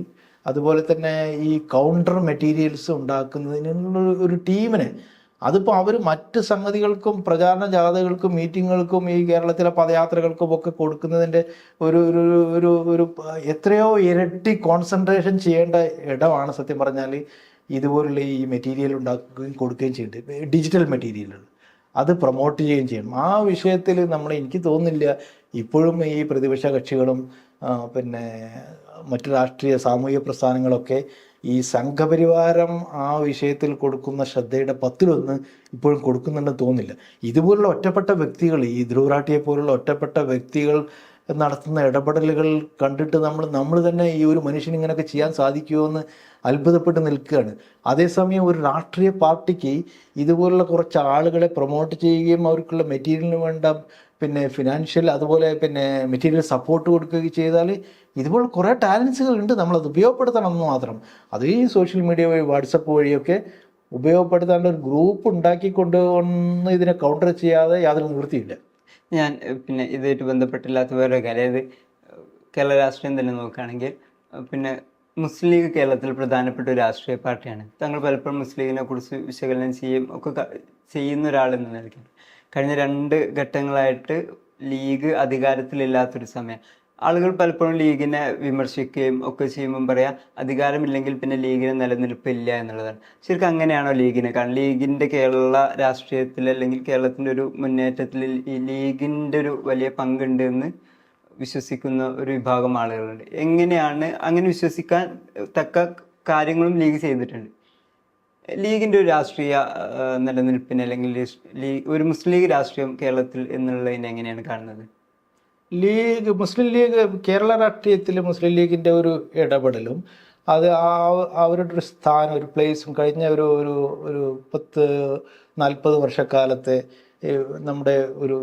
അതുപോലെ തന്നെ ഈ കൗണ്ടർ മെറ്റീരിയൽസ് ഉണ്ടാക്കുന്നതിനുള്ള ഒരു ടീമിനെ, അതിപ്പോൾ അവർ മറ്റ് സംഗതികൾക്കും പ്രചാരണ ജാഥകൾക്കും മീറ്റിങ്ങുകൾക്കും ഈ കേരളത്തിലെ പദയാത്രകൾക്കും ഒക്കെ കൊടുക്കുന്നതിൻ്റെ ഒരു എത്രയോ ഇരട്ടി കോൺസെൻട്രേഷൻ ചെയ്യേണ്ട ഇടമാണ് സത്യം പറഞ്ഞാൽ ഇതുപോലുള്ള ഈ മെറ്റീരിയൽ ഉണ്ടാക്കുകയും കൊടുക്കുകയും ചെയ്യേണ്ടത്. ഡിജിറ്റൽ മെറ്റീരിയലുകൾ അത് പ്രൊമോട്ട് ചെയ്യുകയും ചെയ്യണം. ആ വിഷയത്തിൽ എനിക്ക് തോന്നുന്നില്ല ഇപ്പോഴും ഈ പ്രതിപക്ഷ കക്ഷികളും പിന്നെ മറ്റു രാഷ്ട്രീയ സാമൂഹിക പ്രസ്ഥാനങ്ങളൊക്കെ ഈ സംഘപരിവാരം ആ വിഷയത്തിൽ കൊടുക്കുന്ന ശ്രദ്ധയുടെ 10-1 ഇപ്പോഴും കൊടുക്കുന്നുണ്ടെന്ന് തോന്നുന്നില്ല. ഇതുപോലുള്ള ഒറ്റപ്പെട്ട വ്യക്തികൾ, ഈ ധ്രുവറാട്ടിയെ പോലുള്ള ഒറ്റപ്പെട്ട വ്യക്തികൾ നടത്തുന്ന ഇടപെടലുകൾ കണ്ടിട്ട് നമ്മൾ തന്നെ ഈ ഒരു മനുഷ്യന് ഇങ്ങനെയൊക്കെ ചെയ്യാൻ സാധിക്കുമോ എന്ന് അത്ഭുതപ്പെട്ട് നിൽക്കുകയാണ്. അതേസമയം ഒരു രാഷ്ട്രീയ പാർട്ടിക്ക് ഇതുപോലുള്ള കുറച്ച് ആളുകളെ പ്രൊമോട്ട് ചെയ്യുകയും അവർക്കുള്ള മെറ്റീരിയലിന് വേണ്ട പിന്നെ ഫിനാൻഷ്യൽ അതുപോലെ പിന്നെ മെറ്റീരിയൽ സപ്പോർട്ട് കൊടുക്കുകയും ചെയ്താൽ ഇതുപോലെ കുറേ ടാലൻസുകൾ ഉണ്ട്, നമ്മളത് ഉപയോഗപ്പെടുത്തണം എന്ന് മാത്രം. അത് ഈ സോഷ്യൽ മീഡിയ വഴി വാട്സപ്പ് വഴിയൊക്കെ ഉപയോഗപ്പെടുത്താണ്ട് ഒരു ഗ്രൂപ്പ് ഉണ്ടാക്കിക്കൊണ്ട് ഒന്ന് ഇതിനെ കൗണ്ടർ ചെയ്യാതെ യാതൊരു നിവൃത്തിയില്ല. ഞാൻ പിന്നെ ഇതുമായിട്ട് ബന്ധപ്പെട്ടില്ലാത്ത വേറെ കാര്യം, അതായത് കേരള രാഷ്ട്രീയം തന്നെ നോക്കുകയാണെങ്കിൽ പിന്നെ മുസ്ലിം ലീഗ് കേരളത്തിൽ പ്രധാനപ്പെട്ട ഒരു രാഷ്ട്രീയ പാർട്ടിയാണ്. താങ്കൾ പലപ്പോഴും മുസ്ലിം ലീഗിനെ കുറിച്ച് വിശകലനം ചെയ്യുന്ന ഒരാളെന്ന് നിലയ്ക്ക് കഴിഞ്ഞ 2 ഘട്ടങ്ങളായിട്ട് ലീഗ് അധികാരത്തിലില്ലാത്തൊരു സമയം ആളുകൾ പലപ്പോഴും ലീഗിനെ വിമർശിക്കുകയും ഒക്കെ ചെയ്യുമ്പം പറയാം അധികാരമില്ലെങ്കിൽ പിന്നെ ലീഗിന് നിലനിൽപ്പില്ല എന്നുള്ളതാണ്. ശരിക്കും അങ്ങനെയാണോ ലീഗിനെ കാണുന്നത്? ലീഗിൻ്റെ കേരള രാഷ്ട്രീയത്തിൽ അല്ലെങ്കിൽ കേരളത്തിൻ്റെ ഒരു മുന്നേറ്റത്തിൽ ഈ ലീഗിൻ്റെ ഒരു വലിയ പങ്കുണ്ട് എന്ന് വിശ്വസിക്കുന്ന ഒരു വിഭാഗം ആളുകളുണ്ട്. എങ്ങനെയാണ് അങ്ങനെ വിശ്വസിക്കാൻ തക്ക കാര്യങ്ങളും ലീഗ് ചെയ്തിട്ടുണ്ട്? ലീഗിൻ്റെ ഒരു രാഷ്ട്രീയ നിലനിൽപ്പിന് അല്ലെങ്കിൽ ഒരു മുസ്ലിം ലീഗ് രാഷ്ട്രീയം കേരളത്തിൽ എന്നുള്ളതിനെ എങ്ങനെയാണ് കാണുന്നത്? മുസ്ലിം ലീഗ് കേരള രാഷ്ട്രീയത്തിൽ മുസ്ലിം ലീഗിൻ്റെ ഒരു ഇടപെടലും അത് അവരുടെ ഒരു സ്ഥാനം, ഒരു പ്ലേസും കഴിഞ്ഞ ഒരു 40 വർഷക്കാലത്തെ നമ്മുടെ ഒരു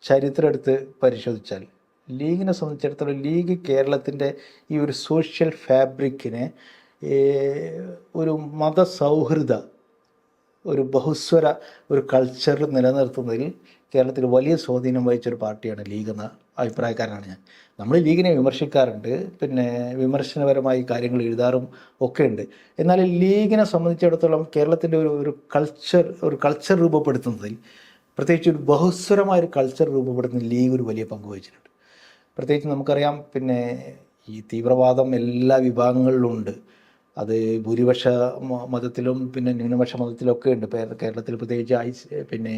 ചരിത്രം എടുത്ത് പരിശോധിച്ചാൽ ലീഗിനെ സംബന്ധിച്ചിടത്തോളം ലീഗ് കേരളത്തിൻ്റെ ഈ ഒരു സോഷ്യൽ ഫാബ്രിക്കിനെ ഒരു മതസൗഹൃദ ഒരു ബഹുസ്വര ഒരു കൾച്ചർ നിലനിർത്തുന്നതിൽ കേരളത്തിൽ വലിയ സ്വാധീനം വഹിച്ചൊരു പാർട്ടിയാണ് ലീഗ് എന്ന അഭിപ്രായക്കാരനാണ് ഞാൻ. നമ്മൾ ലീഗിനെ വിമർശിക്കാറുണ്ട്, പിന്നെ വിമർശനപരമായി കാര്യങ്ങൾ എഴുതാറും ഒക്കെ ഉണ്ട്. എന്നാൽ ലീഗിനെ സംബന്ധിച്ചിടത്തോളം കേരളത്തിൻ്റെ ഒരു കൾച്ചർ രൂപപ്പെടുത്തുന്നതിൽ, പ്രത്യേകിച്ച് ഒരു ബഹുസ്വരമായൊരു കൾച്ചർ രൂപപ്പെടുത്തുന്നതിൽ ലീഗ് ഒരു വലിയ പങ്ക് വഹിച്ചിട്ടുണ്ട്. പ്രത്യേകിച്ച് നമുക്കറിയാം, പിന്നെ ഈ തീവ്രവാദം എല്ലാ വിഭാഗങ്ങളിലും ഉണ്ട്. അത് ഭൂരിപക്ഷ മതത്തിലും പിന്നെ ന്യൂനപക്ഷ മതത്തിലൊക്കെ ഉണ്ട്. കേരളത്തിൽ പ്രത്യേകിച്ച് പിന്നെ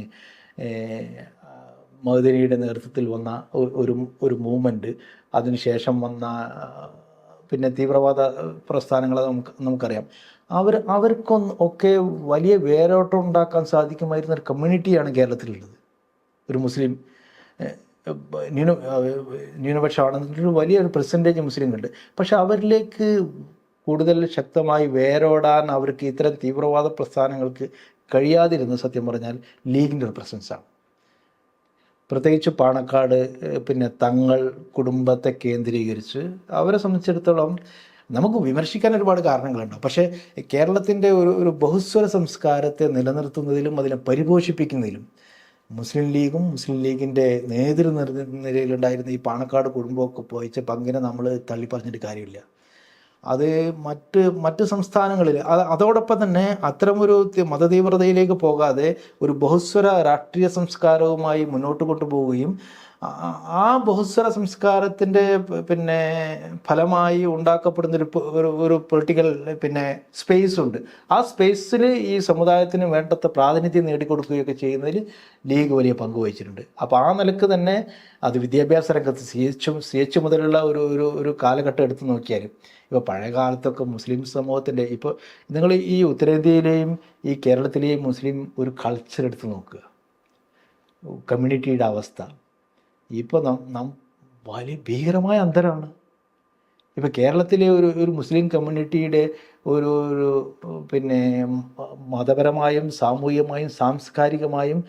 മഹദനിയുടെ നേതൃത്വത്തിൽ വന്ന ഒരു മൂവ്മെൻറ്റ്, അതിനുശേഷം വന്ന പിന്നെ തീവ്രവാദ പ്രസ്ഥാനങ്ങൾ നമുക്കറിയാം. അവർക്കൊക്കെ വലിയ വേരോട്ടം ഉണ്ടാക്കാൻ സാധിക്കുമായിരുന്ന ഒരു കമ്മ്യൂണിറ്റിയാണ് കേരളത്തിലുള്ളത്. ഒരു മുസ്ലിം ന്യൂനപക്ഷമാണെന്നൊരു വലിയൊരു പെർസെൻറ്റേജ് മുസ്ലിങ്ങളുണ്ട്. പക്ഷെ അവരിലേക്ക് കൂടുതൽ ശക്തമായി വേരോടാൻ അവർക്ക് ഇത്തരം തീവ്രവാദ പ്രസ്ഥാനങ്ങൾക്ക് കഴിയാതിരുന്ന സത്യം പറഞ്ഞാൽ ലീഗിൻ്റെ ഒരു പ്രസൻസാണ്. പ്രത്യേകിച്ച് പാണക്കാട് പിന്നെ തങ്ങൾ കുടുംബത്തെ കേന്ദ്രീകരിച്ച് അവരെ സംബന്ധിച്ചിടത്തോളം നമുക്ക് വിമർശിക്കാൻ ഒരുപാട് കാരണങ്ങളുണ്ട്. പക്ഷേ കേരളത്തിൻ്റെ ഒരു ബഹുസ്വര സംസ്കാരത്തെ നിലനിർത്തുന്നതിലും അതിനെ പരിപോഷിപ്പിക്കുന്നതിലും മുസ്ലിം ലീഗിൻ്റെ നേതൃനിരയിലുണ്ടായിരുന്ന ഈ പാണക്കാട് കുടുംബമൊക്കെ വഹിച്ച പങ്കിനെ നമ്മൾ തള്ളി പറഞ്ഞിട്ട് കാര്യമില്ല. അത് മറ്റ് സംസ്ഥാനങ്ങളിൽ അതോടൊപ്പം തന്നെ അത്തരമൊരു മതതീവ്രതയിലേക്ക് പോകാതെ ഒരു ബഹുസ്വര രാഷ്ട്രീയ സംസ്കാരവുമായി മുന്നോട്ട് കൊണ്ടുപോവുകയും ആ ബഹുസ്വര സംസ്കാരത്തിൻ്റെ പിന്നെ ഫലമായി ഉണ്ടാക്കപ്പെടുന്ന ഒരു പൊളിറ്റിക്കൽ പിന്നെ സ്പേസ് ഉണ്ട്. ആ സ്പേസിൽ ഈ സമുദായത്തിന് വേണ്ടത്ര പ്രാതിനിധ്യം നേടിക്കൊടുക്കുകയൊക്കെ ചെയ്യുന്നതിൽ ലീഗ് വലിയ പങ്ക് വഹിച്ചിട്ടുണ്ട്. അപ്പോൾ ആ നിലക്ക് തന്നെ അത് വിദ്യാഭ്യാസ രംഗത്ത് സി എച്ച് മുതലുള്ള ഒരു കാലഘട്ടം എടുത്തു നോക്കിയാലും ഇപ്പോൾ പഴയ കാലത്തൊക്കെ മുസ്ലിം സമൂഹത്തിൻ്റെ, ഇപ്പോൾ നിങ്ങൾ ഈ ഉത്തരേന്ത്യയിലെയും ഈ കേരളത്തിലെയും മുസ്ലിം ഒരു കൾച്ചർ എടുത്ത് നോക്കുക, കമ്മ്യൂണിറ്റിയുടെ അവസ്ഥ ഇപ്പോൾ വലിയ ഭീകരമായ അന്തരമാണ്. ഇപ്പോൾ കേരളത്തിലെ ഒരു മുസ്ലിം കമ്മ്യൂണിറ്റിയുടെ ഒരു പിന്നെ മതപരമായും സാമൂഹികമായും സാംസ്കാരികമായും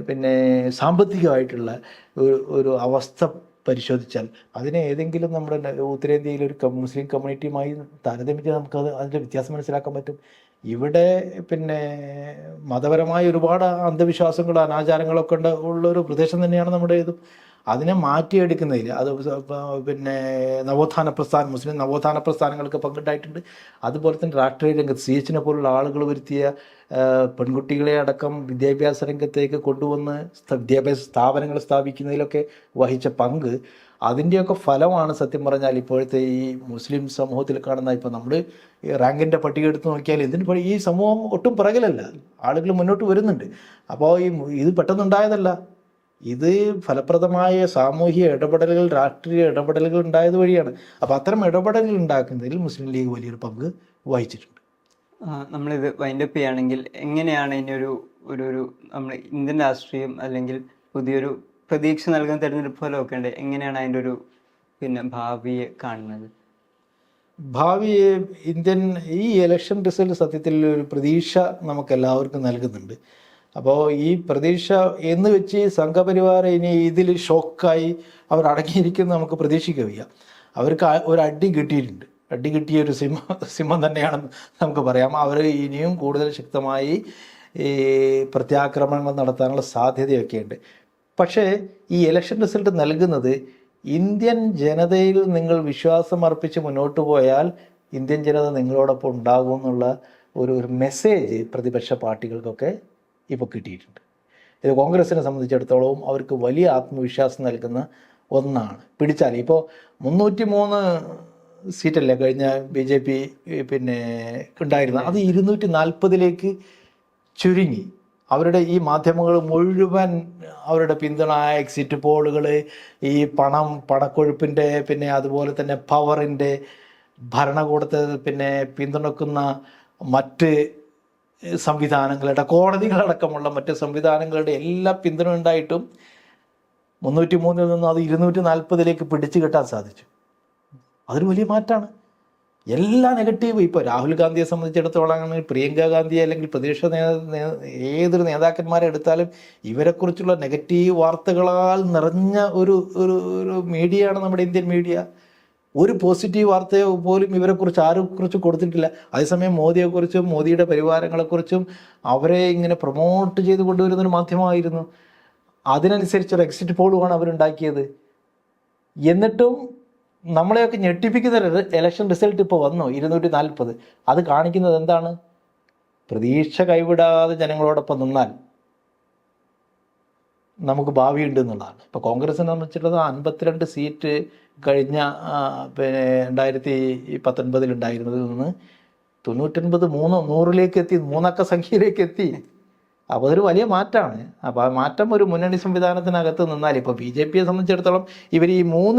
പിന്നെ സാമ്പത്തികമായിട്ടുള്ള ഒരു അവസ്ഥ പരിശോധിച്ചാൽ അതിനെ ഏതെങ്കിലും നമ്മുടെ ഉത്തരേന്ത്യയിലെ ഒരു മുസ്ലിം കമ്മ്യൂണിറ്റിയുമായി താരതമ്യം നമുക്ക് അതിൻ്റെ വ്യത്യാസം മനസ്സിലാക്കാൻ പറ്റും. ഇവിടെ പിന്നെ മതപരമായ ഒരുപാട് അന്ധവിശ്വാസങ്ങളും അനാചാരങ്ങളൊക്കെ ഉള്ളൊരു പ്രദേശം തന്നെയാണ് നമ്മുടേതും. അതിനെ മാറ്റിയെടുക്കുന്നതിൽ അത് പിന്നെ മുസ്ലിം നവോത്ഥാന പ്രസ്ഥാനങ്ങൾക്ക് പങ്കുണ്ടായിട്ടുണ്ട്. അതുപോലെ തന്നെ രാഷ്ട്രീയ രംഗത്ത് CH പോലുള്ള ആളുകൾ വരുത്തിയ പെൺകുട്ടികളെ അടക്കം വിദ്യാഭ്യാസ രംഗത്തേക്ക് കൊണ്ടുവന്ന് വിദ്യാഭ്യാസ സ്ഥാപനങ്ങൾ സ്ഥാപിക്കുന്നതിലൊക്കെ വഹിച്ച പങ്ക്, അതിൻ്റെയൊക്കെ ഫലമാണ് സത്യം പറഞ്ഞാൽ ഇപ്പോഴത്തെ ഈ മുസ്ലിം സമൂഹത്തിൽ കാണുന്ന. ഇപ്പോൾ നമ്മൾ ഈ റാങ്കിൻ്റെ പട്ടിക എടുത്ത് നോക്കിയാൽ ഈ സമൂഹം ഒട്ടും പിറകിലല്ല, ആളുകൾ മുന്നോട്ട് വരുന്നുണ്ട്. അപ്പോൾ ഇത് പെട്ടെന്നുണ്ടായതല്ല, ഇത് ഫലപ്രദമായ സാമൂഹിക ഇടപെടലുകൾ, രാഷ്ട്രീയ ഇടപെടലുകൾ ഉണ്ടായത് വഴിയാണ്. അപ്പോൾ അത്തരം ഇടപെടലുകൾ ഉണ്ടാക്കുന്നതിൽ മുസ്ലിം ലീഗ് വലിയൊരു പങ്ക് വഹിച്ചിട്ടുണ്ട്. നമ്മളിത് വൈൻഡപ്പ് ചെയ്യുകയാണെങ്കിൽ എങ്ങനെയാണ് ഇനി ഒരു നമ്മൾ ഇന്ത്യൻ രാഷ്ട്രീയം അല്ലെങ്കിൽ പുതിയൊരു പ്രതീക്ഷ നൽകുന്ന തെരഞ്ഞെടുപ്പ് ഫലമൊക്കെ ഉണ്ട്. എങ്ങനെയാണ് അതിൻ്റെ ഒരു ഭാവിയെ കാണുന്നത്? ഭാവിയെ ഇന്ത്യൻ ഈ ഇലക്ഷൻ റിസൾട്ട് സത്യത്തിൽ ഒരു പ്രതീക്ഷ നമുക്ക് എല്ലാവർക്കും നൽകുന്നുണ്ട്. അപ്പോൾ ഈ പ്രതീക്ഷ എന്ന് വെച്ച് സംഘപരിവാർ ഇനി ഇതിൽ ഷോക്കായി അവർ അടങ്ങിയിരിക്കുന്ന നമുക്ക് പ്രതീക്ഷിക്കുക വയ്യ. അവർക്ക് ഒരു അടി കിട്ടിയിട്ടുണ്ട്. അടി കിട്ടിയ ഒരു സിംഹം തന്നെയാണെന്ന് നമുക്ക് പറയാം. അവർ ഇനിയും കൂടുതൽ ശക്തമായി ഈ പ്രത്യാക്രമണങ്ങൾ നടത്താനുള്ള സാധ്യതയൊക്കെ ഉണ്ട്. പക്ഷേ ഈ ഇലക്ഷൻ റിസൾട്ട് നൽകുന്നത് ഇന്ത്യൻ ജനതയിൽ നിങ്ങൾ വിശ്വാസം അർപ്പിച്ച് മുന്നോട്ട് പോയാൽ ഇന്ത്യൻ ജനത നിങ്ങളോടൊപ്പം ഉണ്ടാകും എന്നുള്ള ഒരു മെസ്സേജ് പ്രതിപക്ഷ പാർട്ടികൾക്കൊക്കെ ഇപ്പോൾ കിട്ടിയിട്ടുണ്ട്. ഇത് കോൺഗ്രസിനെ സംബന്ധിച്ചിടത്തോളം അവർക്ക് വലിയ ആത്മവിശ്വാസം നൽകുന്ന ഒന്നാണ്. പിടിച്ചാൽ ഇപ്പോൾ 303 സീറ്റല്ലേ കഴിഞ്ഞ BJP ഉണ്ടായിരുന്നത്, അത് 240 ചുരുങ്ങി. അവരുടെ ഈ മാധ്യമങ്ങൾ മുഴുവൻ അവരുടെ പിന്തുണ, എക്സിറ്റ് പോളുകൾ, ഈ പണക്കൊഴുപ്പിൻ്റെ അതുപോലെ തന്നെ പവറിൻ്റെ, ഭരണകൂടത്തെ പിന്തുണക്കുന്ന മറ്റ് സംവിധാനങ്ങളുടെ, കോടതികളടക്കമുള്ള മറ്റ് സംവിധാനങ്ങളുടെ എല്ലാ പിന്തുണ ഉണ്ടായിട്ടും 303 നിന്നും അത് 240 പിടിച്ചു കെട്ടാൻ സാധിച്ചു. അതൊരു വലിയ മാറ്റമാണ്. എല്ലാ നെഗറ്റീവ് ഇപ്പോൾ രാഹുൽ ഗാന്ധിയെ സംബന്ധിച്ചിടത്തോളം ആണെങ്കിൽ, പ്രിയങ്ക ഗാന്ധിയെ അല്ലെങ്കിൽ പ്രതിപക്ഷ ഏതൊരു നേതാക്കന്മാരെ എടുത്താലും ഇവരെക്കുറിച്ചുള്ള നെഗറ്റീവ് വാർത്തകളാൽ നിറഞ്ഞ ഒരു മീഡിയയാണ് നമ്മുടെ ഇന്ത്യൻ മീഡിയ. ഒരു പോസിറ്റീവ് വാർത്തയോ പോലും ഇവരെക്കുറിച്ച് ആരെക്കുറിച്ചും കൊടുത്തിട്ടില്ല. അതേസമയം മോദിയെക്കുറിച്ചും മോദിയുടെ പരിവാരങ്ങളെക്കുറിച്ചും അവരെ ഇങ്ങനെ പ്രൊമോട്ട് ചെയ്ത് കൊണ്ടുവരുന്നൊരു മാധ്യമമായിരുന്നു. അതിനനുസരിച്ചൊരു എക്സിറ്റ് പോളുമാണ് അവരുണ്ടാക്കിയത്. എന്നിട്ടും നമ്മളെയൊക്കെ ഞെട്ടിപ്പിക്കുന്ന ഇലക്ഷൻ റിസൾട്ട് ഇപ്പോൾ വന്നു 240. അത് കാണിക്കുന്നത് എന്താണ്? പ്രതീക്ഷ കൈവിടാതെ ജനങ്ങളോടൊപ്പം നിന്നാൽ നമുക്ക് ഭാവിയുണ്ട് എന്നുള്ളതാണ്. ഇപ്പോൾ കോൺഗ്രസിനെ സംബന്ധിച്ചിടത്തോളം 52 സീറ്റ് കഴിഞ്ഞ 2019 ഉണ്ടായിരുന്നതിൽ നിന്ന് 99 100 എത്തി, 3 അക്ക സംഖ്യയിലേക്ക് എത്തി. അപ്പോൾ അതൊരു വലിയ മാറ്റമാണ്. അപ്പോൾ ആ മാറ്റം ഒരു മുന്നണി സംവിധാനത്തിനകത്ത് നിന്നാൽ, ഇപ്പോൾ BJPയെ സംബന്ധിച്ചിടത്തോളം ഇവർ ഈ 3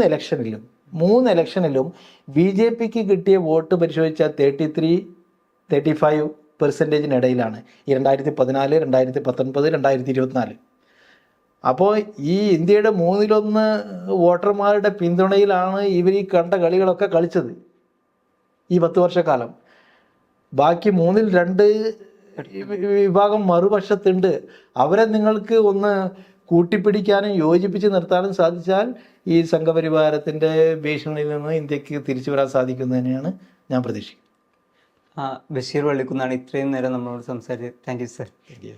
ഇലക്ഷനിലും BJPക്ക് കിട്ടിയ വോട്ട് പരിശോധിച്ചാൽ 33-35% ഇടയിലാണ് ഈ 2014, 2019, 2024. അപ്പോൾ ഈ ഇന്ത്യയുടെ 1/3 വോട്ടർമാരുടെ പിന്തുണയിലാണ് ഇവർ ഈ കണ്ട കളികളൊക്കെ കളിച്ചത് ഈ 10 വർഷക്കാലം. ബാക്കി 2/3 വിഭാഗം മറുപക്ഷത്തുണ്ട്. അവരെ നിങ്ങൾക്ക് ഒന്ന് കൂട്ടിപ്പിടിക്കാനും യോജിപ്പിച്ച് നിർത്താനും സാധിച്ചാൽ ഈ സംഘപരിവാരത്തിൻ്റെ ഭീഷണിയിൽ നിന്ന് ഇന്ത്യക്ക് തിരിച്ചു വരാൻ സാധിക്കുന്നതിനെയാണ് ഞാൻ പ്രതീക്ഷിക്കുന്നത്. ബഷീർ വള്ളിക്കുന്നാണ് ഇത്രയും നേരം നമ്മളോട് സംസാരിച്ചത്. Thank you sir. Thank you.